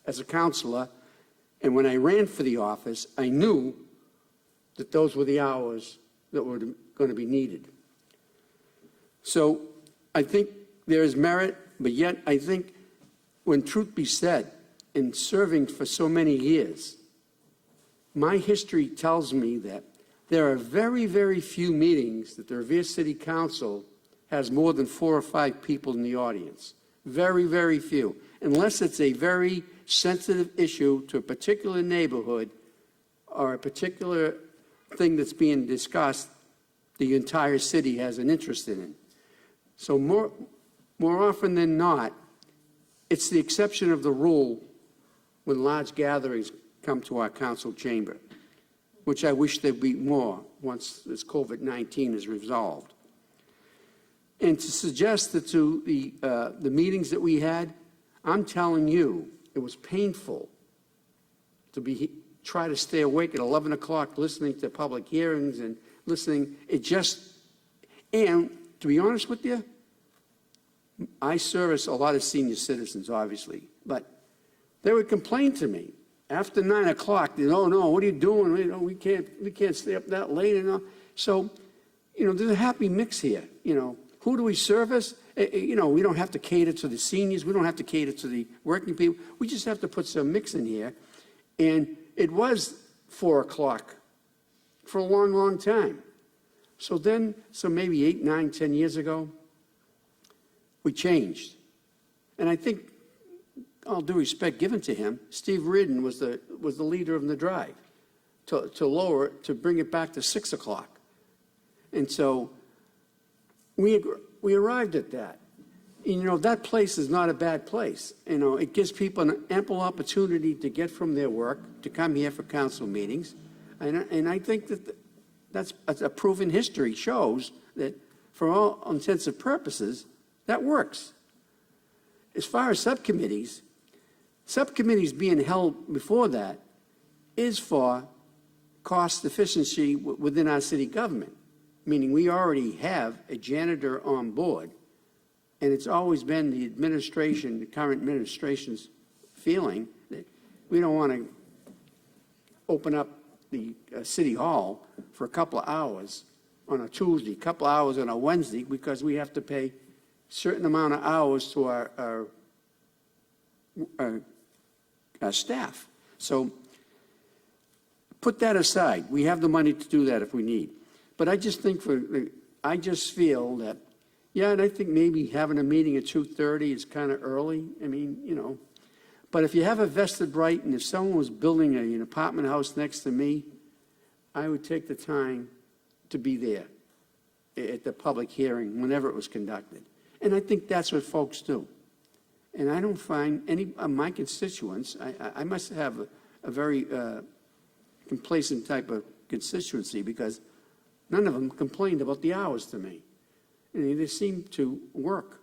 as a counselor. And when I ran for the office, I knew that those were the hours that were going to be needed. So I think there is merit, but yet I think, when truth be said, in serving for so many years, my history tells me that there are very, very few meetings that the Revere City Council has more than 4 or 5 people in the audience. Very, very few. Unless it's a very sensitive issue to a particular neighborhood or a particular thing that's being discussed, the entire city has an interest in it. So more often than not, it's the exception of the rule when large gatherings come to our council chamber, which I wish there'd be more once this COVID-19 is resolved. And to suggest that to the meetings that we had, I'm telling you, it was painful to try to stay awake at 11 o'clock listening to public hearings and listening. And to be honest with you, I service a lot of senior citizens, obviously, but they would complain to me after 9 o'clock. Oh no, what are you doing? We can't stay up that late. So, there's a happy mix here. Who do we service? We don't have to cater to the seniors. We don't have to cater to the working people. We just have to put some mix in here. And it was 4 o'clock for a long, long time. So maybe 8, 9, 10 years ago, we changed. And I think, all due respect given to him, Steve Reardon was the leader of the drive to bring it back to 6 o'clock. And so we arrived at that. And, that place is not a bad place. It gives people an ample opportunity to get from their work to come here for council meetings. And I think that's a proven history shows that for all intents and purposes, that works. As far as subcommittees being held before that is for cost efficiency within our city government, meaning we already have a janitor on board, and it's always been the current administration's feeling that we don't want to open up the city hall for a couple of hours on a Tuesday, a couple of hours on a Wednesday, because we have to pay a certain amount of hours to our staff. So put that aside. We have the money to do that if we need. But I just feel that, and I think maybe having a meeting at 2:30 is kind of early. But if you have a vested right, and if someone was building an apartment house next to me, I would take the time to be there at the public hearing whenever it was conducted. And I think that's what folks do. And I don't find any of my constituents, I must have a very complacent type of constituency, because none of them complained about the hours to me. And they seem to work.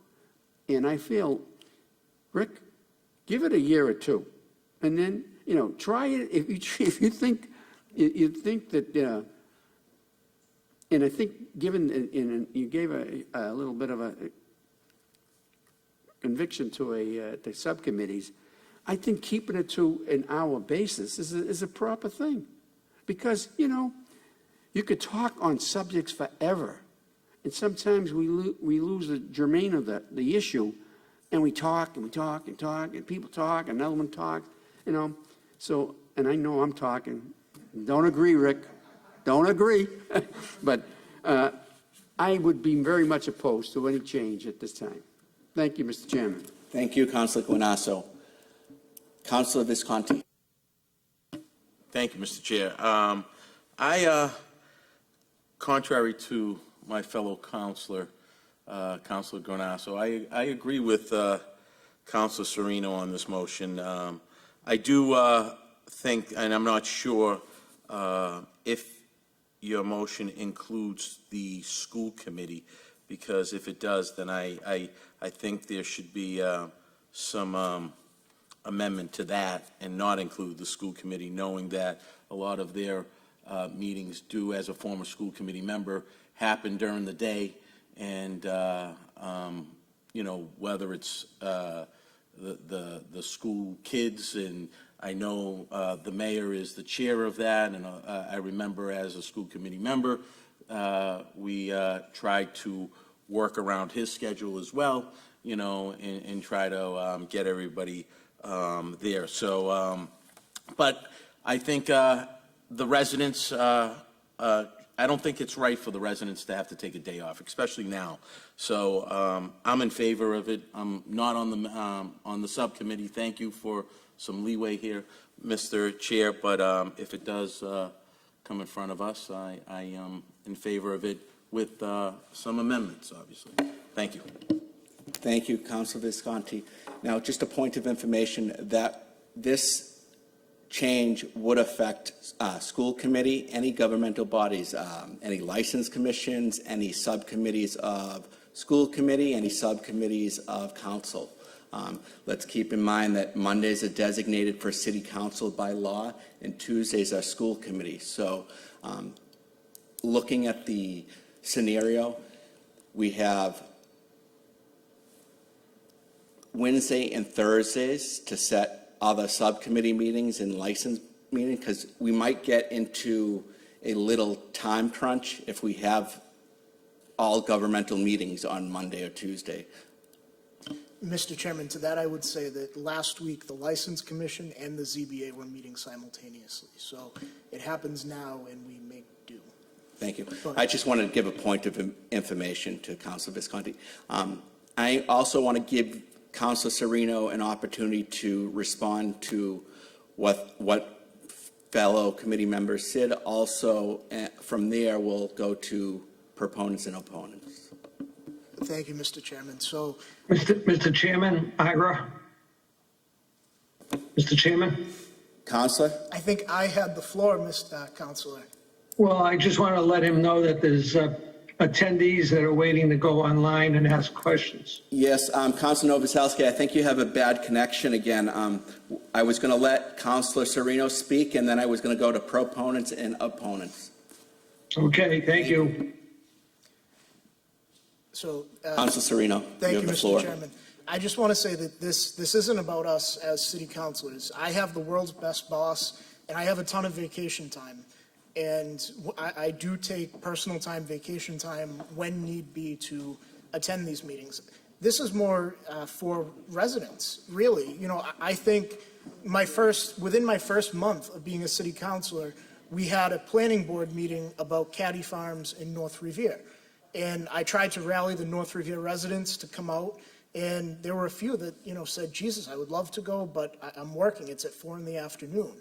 And I feel, Rick, give it a year or two, and then, try it. If you think that, and I think given, you gave a little bit of a conviction to the subcommittees, I think keeping it to an hour basis is a proper thing. Because, you could talk on subjects forever. And sometimes we lose the germane of the issue, and we talk and we talk and talk, and people talk, and another one talks, So, and I know I'm talking. Don't agree, Rick. Don't agree. But I would be very much opposed to any change at this time. Thank you, Mr. Chairman. Thank you, Councilor Guanasso. Councilor Visconti. Thank you, Mr. Chair. Contrary to my fellow councilor, Councilor Guanasso, I agree with Councilor Serino on this motion. I do think, and I'm not sure if your motion includes the school committee, because if it does, then I think there should be some amendment to that and not include the school committee, knowing that a lot of their meetings do, as a former school committee member, happen during the day, and whether it's the school kids, and I know the mayor is the chair of that, and I remember as a school committee member, we tried to work around his schedule as well, and try to get everybody there. So, but I think the residents, I don't think it's right for the residents to have to take a day off, especially now. So I'm in favor of it. I'm not on the subcommittee. Thank you for some leeway here, Mr. Chair. But if it does come in front of us, I am in favor of it with some amendments, obviously. Thank you. Thank you, Councilor Visconti. Now, just a point of information that this change would affect school committee, any governmental bodies, any license commissions, any subcommittees of school committee, any subcommittees of council. Let's keep in mind that Mondays are designated for city council by law, and Tuesdays are school committee. So looking at the scenario, we have Wednesday and Thursdays to set other subcommittee meetings and license meetings, because we might get into a little time crunch if we have all governmental meetings on Monday or Tuesday. Mr. Chairman, to that I would say that last week, the License Commission and the ZBA were meeting simultaneously. So it happens now, and we make do. Thank you. I just wanted to give a point of information to Councilor Visconti. I also want to give Councilor Serino an opportunity to respond to what fellow committee members said. Also, from there, we'll go to proponents and opponents. Thank you, Mr. Chairman. So, Mr. Chairman, Ira. Mr. Chairman. Councilor? I think I had the floor, Mr. Councilor. Well, I just want to let him know that there's attendees that are waiting to go online and ask questions. Yes, Councilor Novoselsky, I think you have a bad connection again. I was going to let Councilor Serino speak, and then I was going to go to proponents and opponents. Okay, thank you. So, Councilor Serino, thank you you, have the Mr. floor. Chairman. I just want to say that this isn't about us as city councilors. I have the world's best boss, and I have a ton of vacation time. And I do take personal time, vacation time, when need be, to attend these meetings. This is more for residents, really. I think within my first month of being a city councilor, we had a planning board meeting about Caddy Farms in North Revere. And I tried to rally the North Revere residents to come out. And there were a few that, said, Jesus, I would love to go, but I'm working. It's at 4 p.m.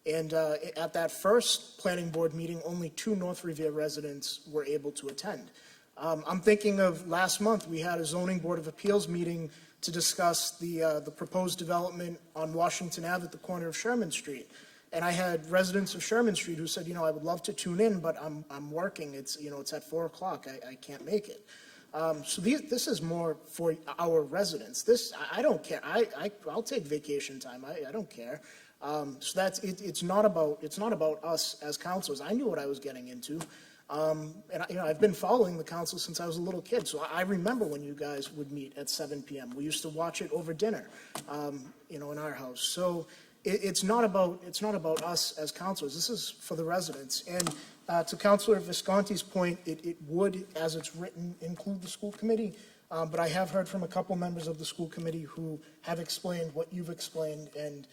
And at that first planning board meeting, only 2 North Revere residents were able to attend. I'm thinking of last month, we had a zoning board of appeals meeting to discuss the proposed development on Washington Ave at the corner of Sherman Street. And I had residents of Sherman Street who said, I would love to tune in, but I'm working. It's at 4 o'clock. I can't make it. So this is more for our residents. I don't care. I'll take vacation time. I don't care. So that's it. It's not about us as councilors. I knew what I was getting into, and I've been following the council since I was a little kid. So I remember when you guys would meet at 7 p.m. We used to watch it over dinner, in our house. So it's not about us as councilors. This is for the residents. And to Councilor Visconti's point, it would, as it's written, include the school committee. But I have heard from a couple members of the school committee who have explained what you've explained, and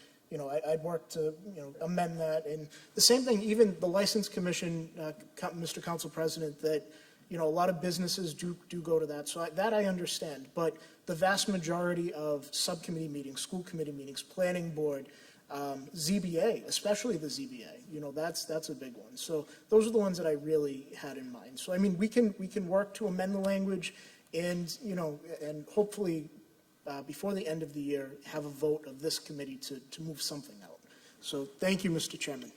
I'd work to, amend that. And the same thing, even the License Commission, Mr. Council President, that, a lot of businesses do go to that. So that I understand. But the vast majority of subcommittee meetings, school committee meetings, planning board, ZBA, especially the ZBA, that's a big one. So those are the ones that I really had in mind. So, we can work to amend the language and, and hopefully, before the end of the year, have a vote of this committee to move something out. So thank you, Mr. Chairman.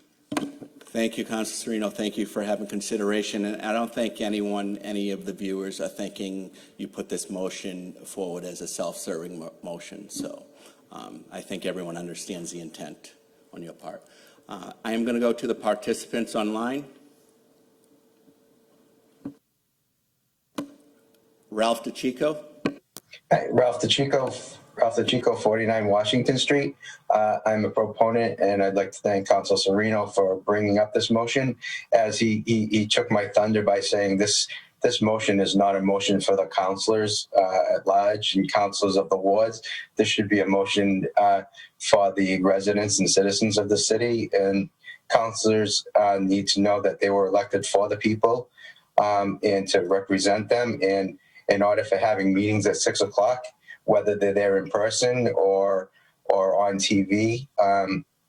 Thank you, Councilor Serino. Thank you for having consideration. And I don't think any of the viewers are thinking you put this motion forward as a self-serving motion. So I think everyone understands the intent on your part. I am going to go to the participants online. Ralph DeChico. Hi, Ralph DeChico, 49 Washington Street. I'm a proponent, and I'd like to thank Council Sereno for bringing up this motion, as he took my thunder by saying this motion is not a motion for the councilors at large and councilors of the wards. This should be a motion for the residents and citizens of the city, and councilors need to know that they were elected for the people and to represent them. And in order for having meetings at 6 o'clock, whether they're there in person or on TV,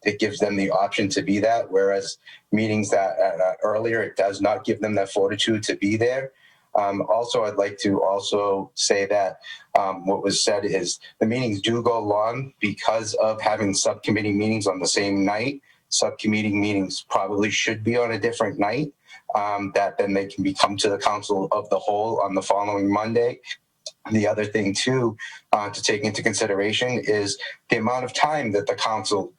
it gives them the option to be that. Whereas meetings that earlier, it does not give them that fortitude to be there. Also, I'd like to also say that what was said is the meetings do go long because of having subcommittee meetings on the same night. Subcommittee meetings probably should be on a different night, that then they can come to the council of the whole on the following Monday. The other thing too, to take into consideration is the amount of time that the council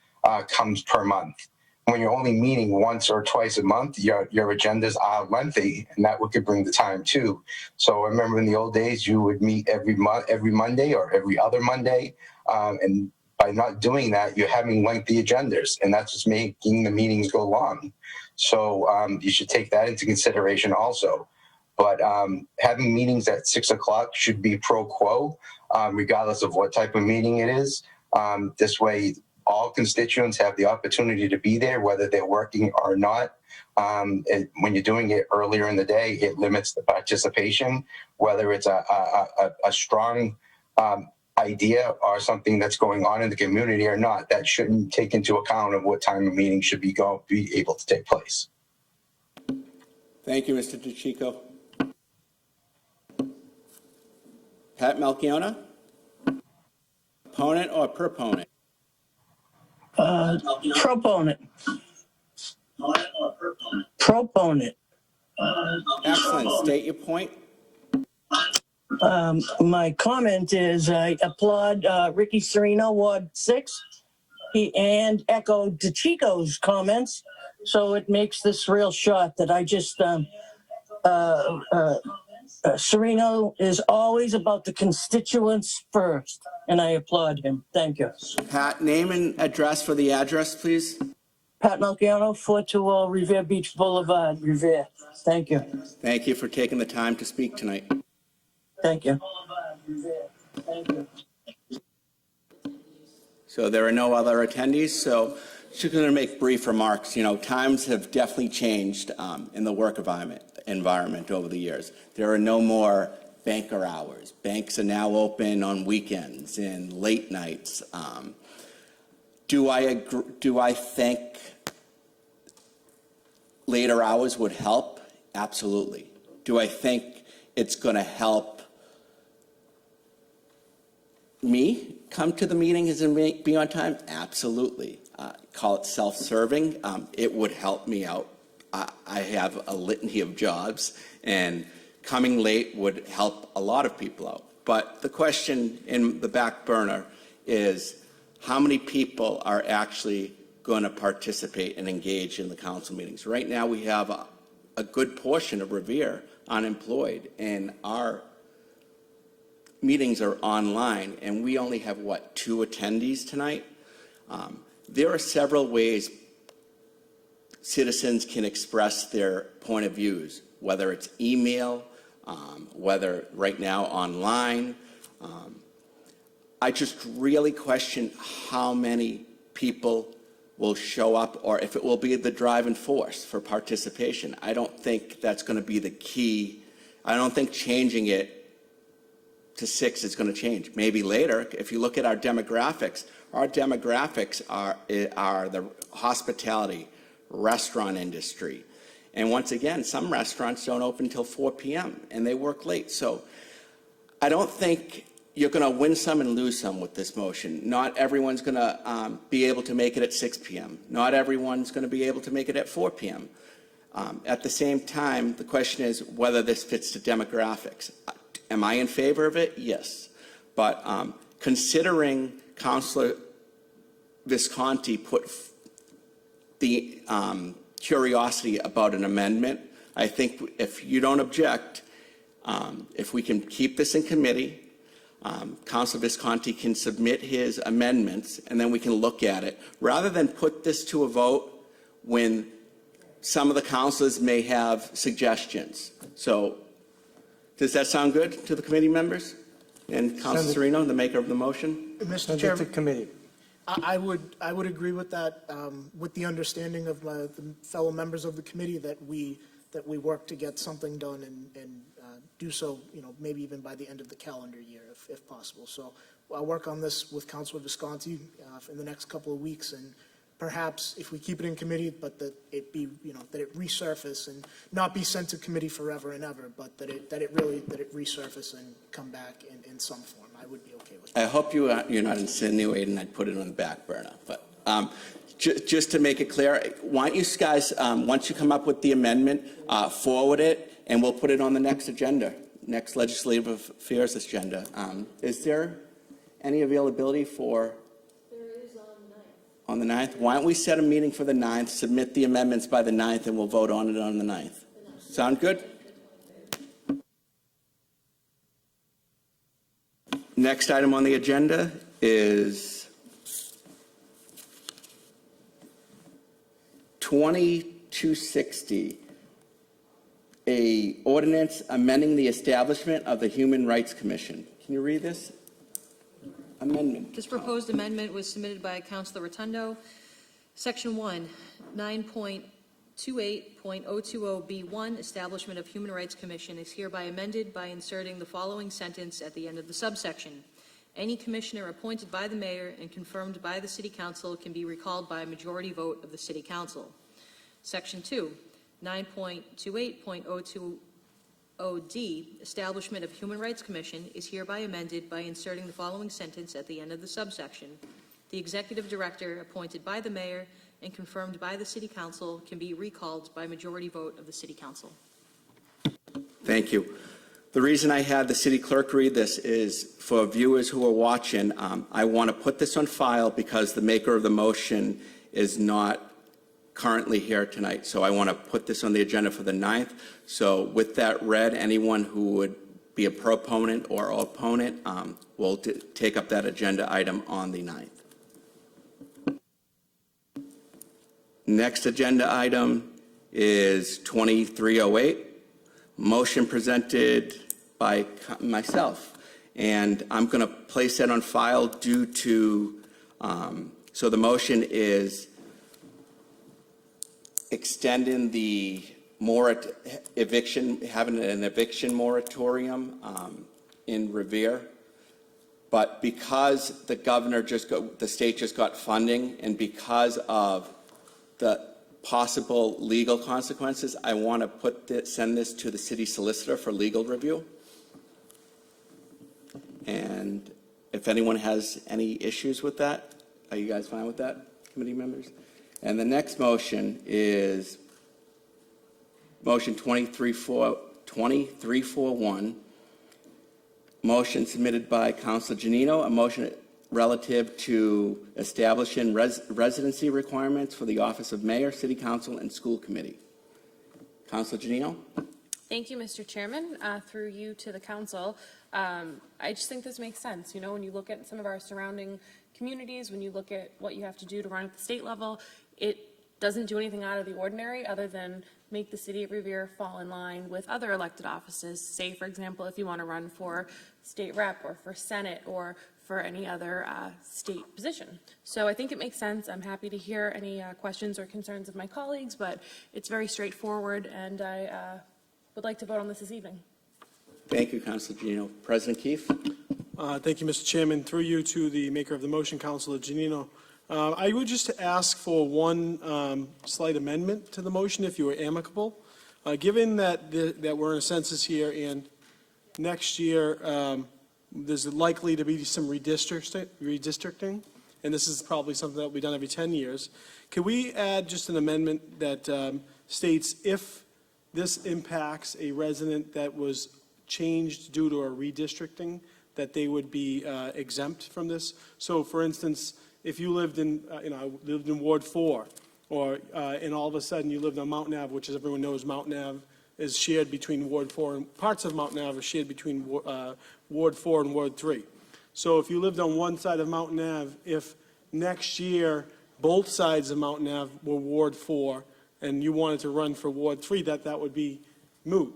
comes per month. When you're only meeting once or twice a month, your agendas are lengthy, and that could bring the time too. So I remember in the old days, you would meet every Monday or every other Monday, and by not doing that, you're having lengthy agendas, and that's just making the meetings go long. So you should take that into consideration also. But having meetings at 6 o'clock should be pro quo, regardless of what type of meeting it is. This way, all constituents have the opportunity to be there, whether they're working or not. When you're doing it earlier in the day, it limits the participation, whether it's a strong idea or something that's going on in the community or not. That shouldn't take into account of what time a meeting should be able to take place. Thank you, Mr. DeChico. Pat Malchiona? Opponent or proponent? Proponent. Proponent. Excellent. State your point. My comment is I applaud Ricky Sereno, Ward 6, and echo DeChico's comments. So it makes this real short that I just, Sereno is always about the constituents first, and I applaud him. Thank you. Pat, name and address for the address, please. Pat Malchiano, 420 Revere Beach Boulevard, Revere. Thank you. Thank you for taking the time to speak tonight. Thank you. So there are no other attendees, so just going to make brief remarks. You know, times have definitely changed in the work environment over the years. There are no more banker hours. Banks are now open on weekends and late nights. Do I think later hours would help? Absolutely. Do I think it's going to help me come to the meetings and be on time? Absolutely. Call it self-serving. It would help me out. I have a litany of jobs, and coming late would help a lot of people out. But the question in the back burner is how many people are actually going to participate and engage in the council meetings? Right now we have a good portion of Revere unemployed, and our meetings are online, and we only have, 2 attendees tonight? There are several ways citizens can express their point of views, whether it's email, whether right now online. I just really question how many people will show up, or if it will be the driving force for participation. I don't think that's going to be the key. I don't think changing it to 6 is going to change. Maybe later. If you look at our demographics are the hospitality, restaurant industry. And once again, some restaurants don't open until 4 p.m. and they work late. So I don't think you're going to win some and lose some with this motion. Not everyone's going to be able to make it at 6 p.m. Not everyone's going to be able to make it at 4 p.m. At the same time, the question is whether this fits the demographics. Am I in favor of it? Yes. But considering Councilor Visconti put the curiosity about an amendment, I think if you don't object, if we can keep this in committee, Councilor Visconti can submit his amendments, and then we can look at it, rather than put this to a vote when some of the councilors may have suggestions. So, does that sound good to the committee members? And Councilor Serino, the maker of the motion? Mr. Send it to Chairman, committee. I would agree with that, with the understanding of the fellow members of the committee that we work to get something done and do so, maybe even by the end of the calendar year, if possible. So I'll work on this with Councilor Visconti in the next couple of weeks, and perhaps if we keep it in committee, but that it be, that it resurface and not be sent to committee forever and ever, but that it resurface and come back in some form. I would be okay with that. I hope you're not insinuating I'd put it on the back burner, but just to make it clear, why don't you guys, once you come up with the amendment, forward it, and we'll put it on the next agenda, next legislative affairs agenda. Is there any availability for? There is on the 9th. Why don't we set a meeting for the 9th, submit the amendments by the 9th, and we'll vote on it on the 9th. Sound good? Next item on the agenda is 2260, a ordinance amending the establishment of the Human Rights Commission. Can you read this amendment? This proposed amendment was submitted by Councilor Rotundo. Section 1, 9.28.020B1, Establishment of Human Rights Commission, is hereby amended by inserting the following sentence at the end of the subsection. Any commissioner appointed by the mayor and confirmed by the city council can be recalled by a majority vote of the city council. Section 2, 9.28.020D, Establishment of Human Rights Commission, is hereby amended by inserting the following sentence at the end of the subsection. The executive director appointed by the mayor and confirmed by the city council can be recalled by majority vote of the city council. Thank you. The reason I had the city clerk read this is for viewers who are watching, I want to put this on file because the maker of the motion is not currently here tonight. So I want to put this on the agenda for the 9th. So with that read, anyone who would be a proponent or opponent will take up that agenda item on the 9th. Next agenda item is 2308, motion presented by myself. And I'm going to place that on file due to, so the motion is extending the eviction, having an eviction moratorium in Revere. But because the governor the state just got funding, and because of the possible legal consequences, I want to send this to the city solicitor for legal review. And if anyone has any issues with that, are you guys fine with that, committee members? And the next motion is motion 2341, motion submitted by Councilor Janino, a motion relative to establishing residency requirements for the office of mayor, city council, and school committee. Councilor Janino? Thank you, Mr. Chairman. Through you to the council, I just think this makes sense. You know, when you look at some of our surrounding communities, when you look at what you have to do to run at the state level, it doesn't do anything out of the ordinary other than make the city of Revere fall in line with other elected offices. Say, for example, if you want to run for state rep or for Senate or for any other state position. So I think it makes sense. I'm happy to hear any questions or concerns of my colleagues, but it's very straightforward, and I would like to vote on this evening. Thank you, Councilor Janino. President Keefe? Thank you, Mr. Chairman. Through you to the maker of the motion, Councilor Janino. I would just ask for one slight amendment to the motion, if you are amicable. Given that we're in a census year and next year there's likely to be some redistricting, and this is probably something that will be done every 10 years, can we add just an amendment that states if this impacts a resident that was changed due to a redistricting, that they would be exempt from this? So, for instance, if you lived in, lived in Ward 4, or and all of a sudden you lived on Mountain Ave, which as everyone knows, Mountain Ave is shared between Ward 4 and parts of Mountain Ave are shared between Ward 4 and Ward 3. So if you lived on one side of Mountain Ave, if next year both sides of Mountain Ave were Ward 4 and you wanted to run for Ward 3, that would be moot.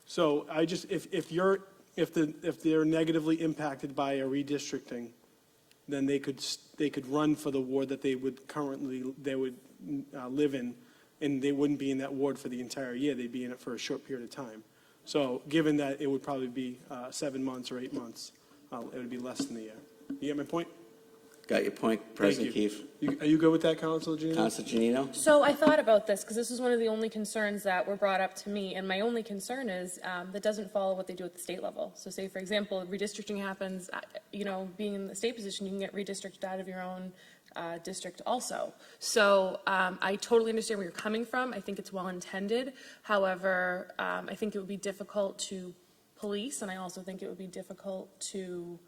So I just, if they're negatively impacted by a redistricting, then they could run for the ward that they would live in, and they wouldn't be in that ward for the entire year. They'd be in it for a short period of time. So given that it would probably be 7 months or 8 months, it would be less than a year. You get my point? Got your point, President Thank Keefe. you. Are you good with that, Councilor Janino? Councilor Janino? So I thought about this because this was one of the only concerns that were brought up to me, and my only concern is that doesn't follow what they do at the state level. So say, for example, redistricting happens, being in the state position, you can get redistricted out of your own district also. So I totally understand where you're coming from. I think it's well-intended. However, I think it would be difficult to police, and I also think it would be difficult to,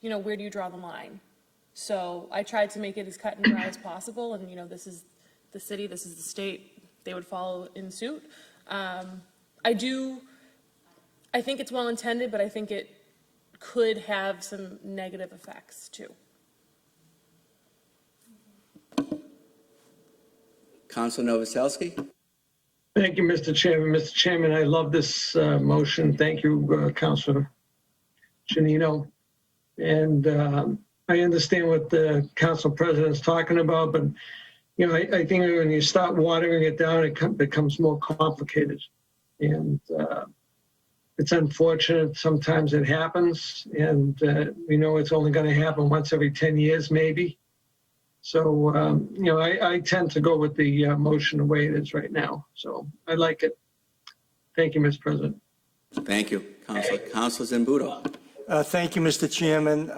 where do you draw the line? So I tried to make it as cut and dry as possible, and this is the city, this is the state, they would follow in suit. I think it's well intended, but I think it could have some negative effects too. Councilor Novoselsky? Thank you, Mr. Chairman. Mr. Chairman, I love this motion. Thank you, Councilor Janino. And I understand what the council president is talking about, but I think when you start watering it down, it becomes more complicated. And it's unfortunate. Sometimes it happens, and we know it's only going to happen once every 10 years, maybe. So, I tend to go with the motion the way it is right now. So I like it. Thank you, Mr. President. Thank you, Councilor. Councilor Zambudo? Thank you, Mr. Chairman.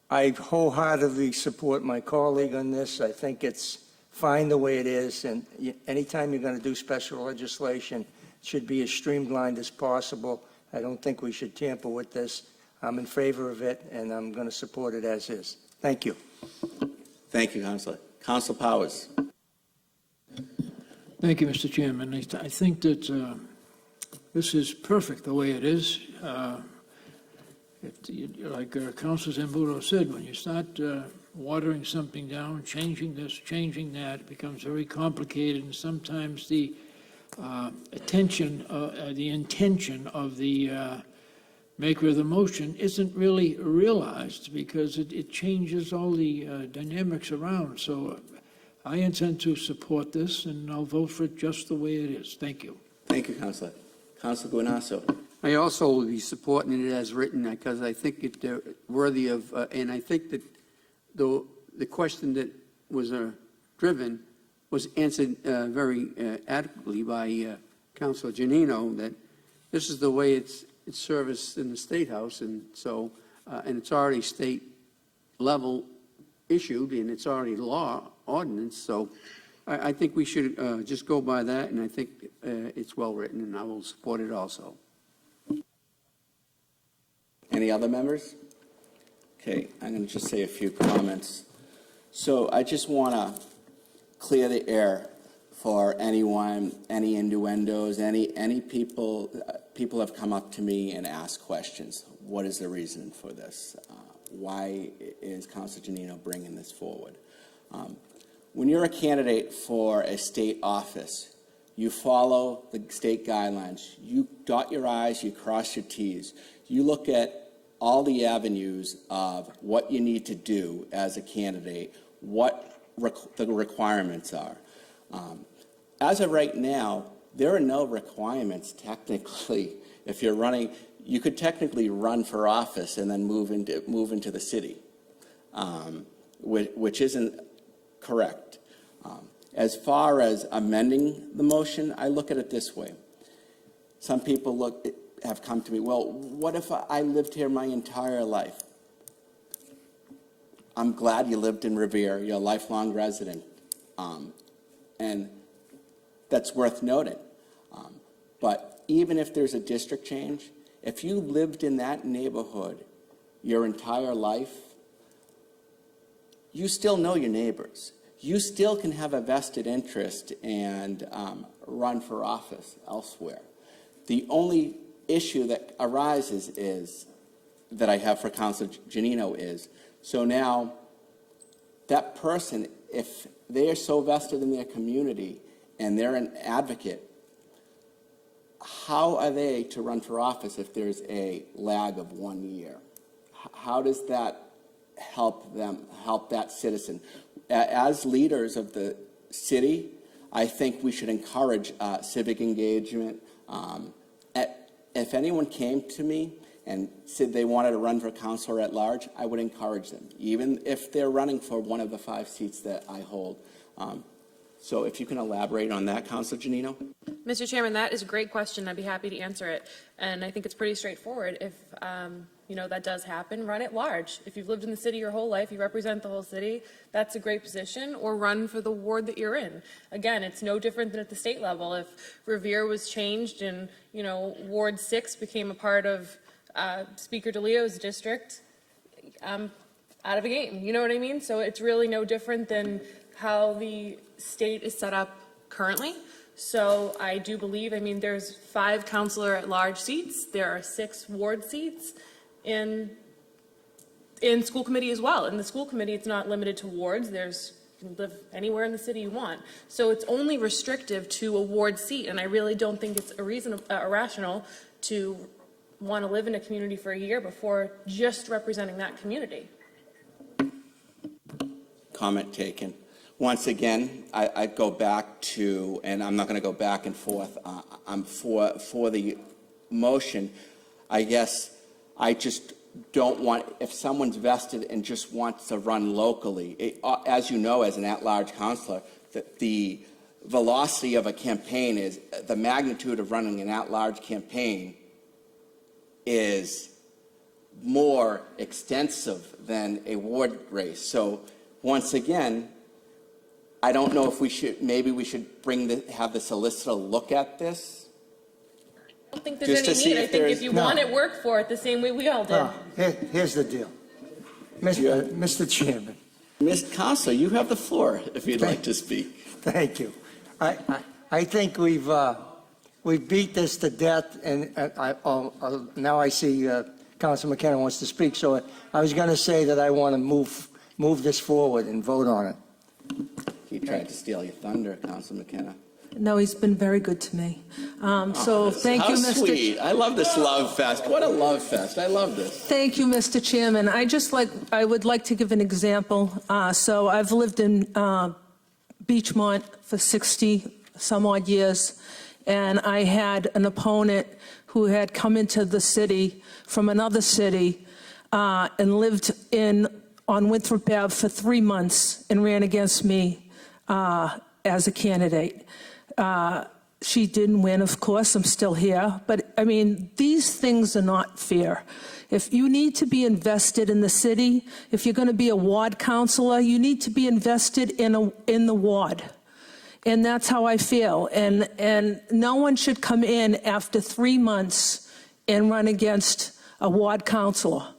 I wholeheartedly support my colleague on this. I think it's fine the way it is, and anytime you're going to do special legislation, it should be as streamlined as possible. I don't think we should tamper with this. I'm in favor of it, and I'm going to support it as is. Thank you. Thank you, Councilor. Councilor Powers? Thank you, Mr. Chairman. I think that this is perfect the way it is. Like Councilor Zambudo said, when you start watering something down, changing this, changing that, it becomes very complicated, and sometimes the intention of the maker of the motion isn't really realized because it changes all the dynamics around. So I intend to support this, and I'll vote for it just the way it is. Thank you. Thank you, Councilor. Councilor Guanasso? I also will be supporting it as written because I think it's worthy of, and I think that the question that was driven was answered very adequately by Councilor Janino, that this is the way it's serviced in the State House, and so, and it's already state level issued, and it's already law ordinance, so I think we should just go by that, and I think it's well written, and I will support it also. Any other members? Okay, I'm going to just say a few comments. So I just want to clear the air for anyone, any innuendos, any people have come up to me and asked questions. What is the reason for this? Why is Councilor Janino bringing this forward? When you're a candidate for a state office, you follow the state guidelines. You dot your I's, you cross your T's. You look at all the avenues of what you need to do as a candidate, what the requirements are. As of right now, there are no requirements technically. If you're running, you could technically run for office and then move into the city, which isn't correct. As far as amending the motion, I look at it this way. Some people have come to me, well, what if I lived here my entire life? I'm glad you lived in Revere, you're a lifelong resident, and that's worth noting. But even if there's a district change, if you lived in that neighborhood your entire life, you still know your neighbors. You still can have a vested interest and run for office elsewhere. The only issue that arises is, that I have for Councilor Janino is, so now that person, if they are so vested in their community and they're an advocate, how are they to run for office if there's a lag of 1 year? How does that help them, help that citizen? As leaders of the city, I think we should encourage civic engagement. If anyone came to me and said they wanted to run for councilor at large, I would encourage them, even if they're running for one of the 5 seats that I hold. So if you can elaborate on that, Councilor Janino. Mr. Chairman, that is a great question. I'd be happy to answer it. And I think it's pretty straightforward. If, that does happen, run at large. If you've lived in the city your whole life, you represent the whole city, that's a great position, or run for the ward that you're in. Again, it's no different than at the state level. If Revere was changed and, Ward 6 became a part of Speaker DeLeo's district, out of the game. You know what I mean? So it's really no different than how the state is set up currently. So I do believe, there's 5 councilor at large seats. There are 6 ward seats in school committee as well. In the school committee, it's not limited to wards. You can live anywhere in the city you want. So it's only restrictive to a ward seat. And I really don't think it's irrational to want to live in a community for a year before just representing that community. Comment taken. Once again, I go back to, and I'm not going to go back and forth. I'm for the motion. I guess I just don't want, if someone's vested and just wants to run locally, as you know, as an at-large councilor, that the velocity of a campaign is, the magnitude of running an at-large campaign is more extensive than a ward race. So once again, I don't know if we should, maybe we should have the solicitor look at this. I don't think there's any need. I think if you want it, work for it the same way we all did. Here's the deal. Mr. Chairman. Mr. Councilor, you have the floor if you'd like to speak. Thank you. I think we've beat this to death, and now I see Councilor McKenna wants to speak. So I was going to say that I want to move this forward and vote on it. He tried to steal your thunder, Councilor McKenna. No, he's been very good to me. So thank you, Mr. How sweet. I love this love fest. What a love fest. I love this. Thank you, Mr. Chairman. I would like to give an example. So I've lived in Beachmont for 60 some odd years, and I had an opponent who had come into the city from another city and lived on Winthrop Ave for 3 months and ran against me as a candidate. She didn't win, of course. I'm still here. But, these things are not fair. If you need to be invested in the city, if you're going to be a ward councilor, you need to be invested in the ward. And that's how I feel. And no one should come in after 3 months and run against a ward councilor.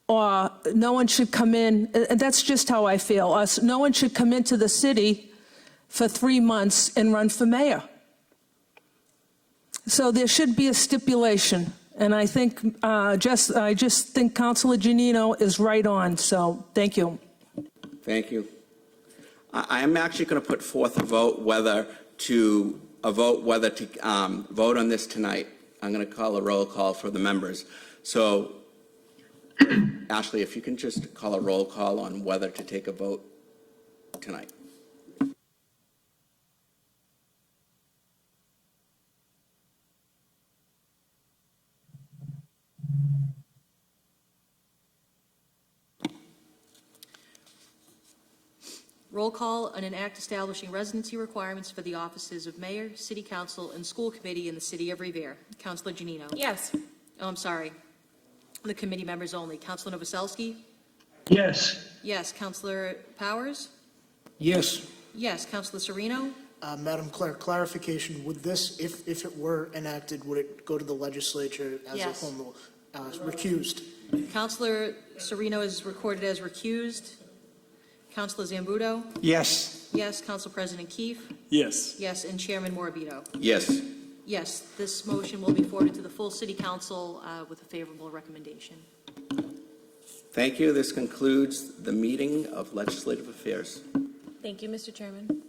Or no one should come in, and that's just how I feel. No one should come into the city for 3 months and run for mayor. So there should be a stipulation. And I think, I just think Councilor Janino is right on. So thank you. Thank you. I am actually going to put forth a vote whether to vote on this tonight. I'm going to call a roll call for the members. So, Ashley, if you can just call a roll call on whether to take a vote tonight. Roll call on an act establishing residency requirements for the offices of mayor, city council, and school committee in the city of Revere. Councilor Janino. Yes. Oh, I'm sorry. The committee members only. Councilor Novoselsky? Yes. Yes. Councilor Powers? Yes. Yes. Councilor Sereno? Madam Clerk, clarification, would this, if it were enacted, would it go to the legislature as Yes. a home rule? Recused. Councilor Sereno is recorded as recused. Counselor Zambudo? Yes. Yes. Counsel President Keefe? Yes. Yes. And Chairman Morabito? Yes. Yes, this motion will be forwarded to the full city council with a favorable recommendation. Thank you. This concludes the meeting of Legislative Affairs. Thank you, Mr. Chairman.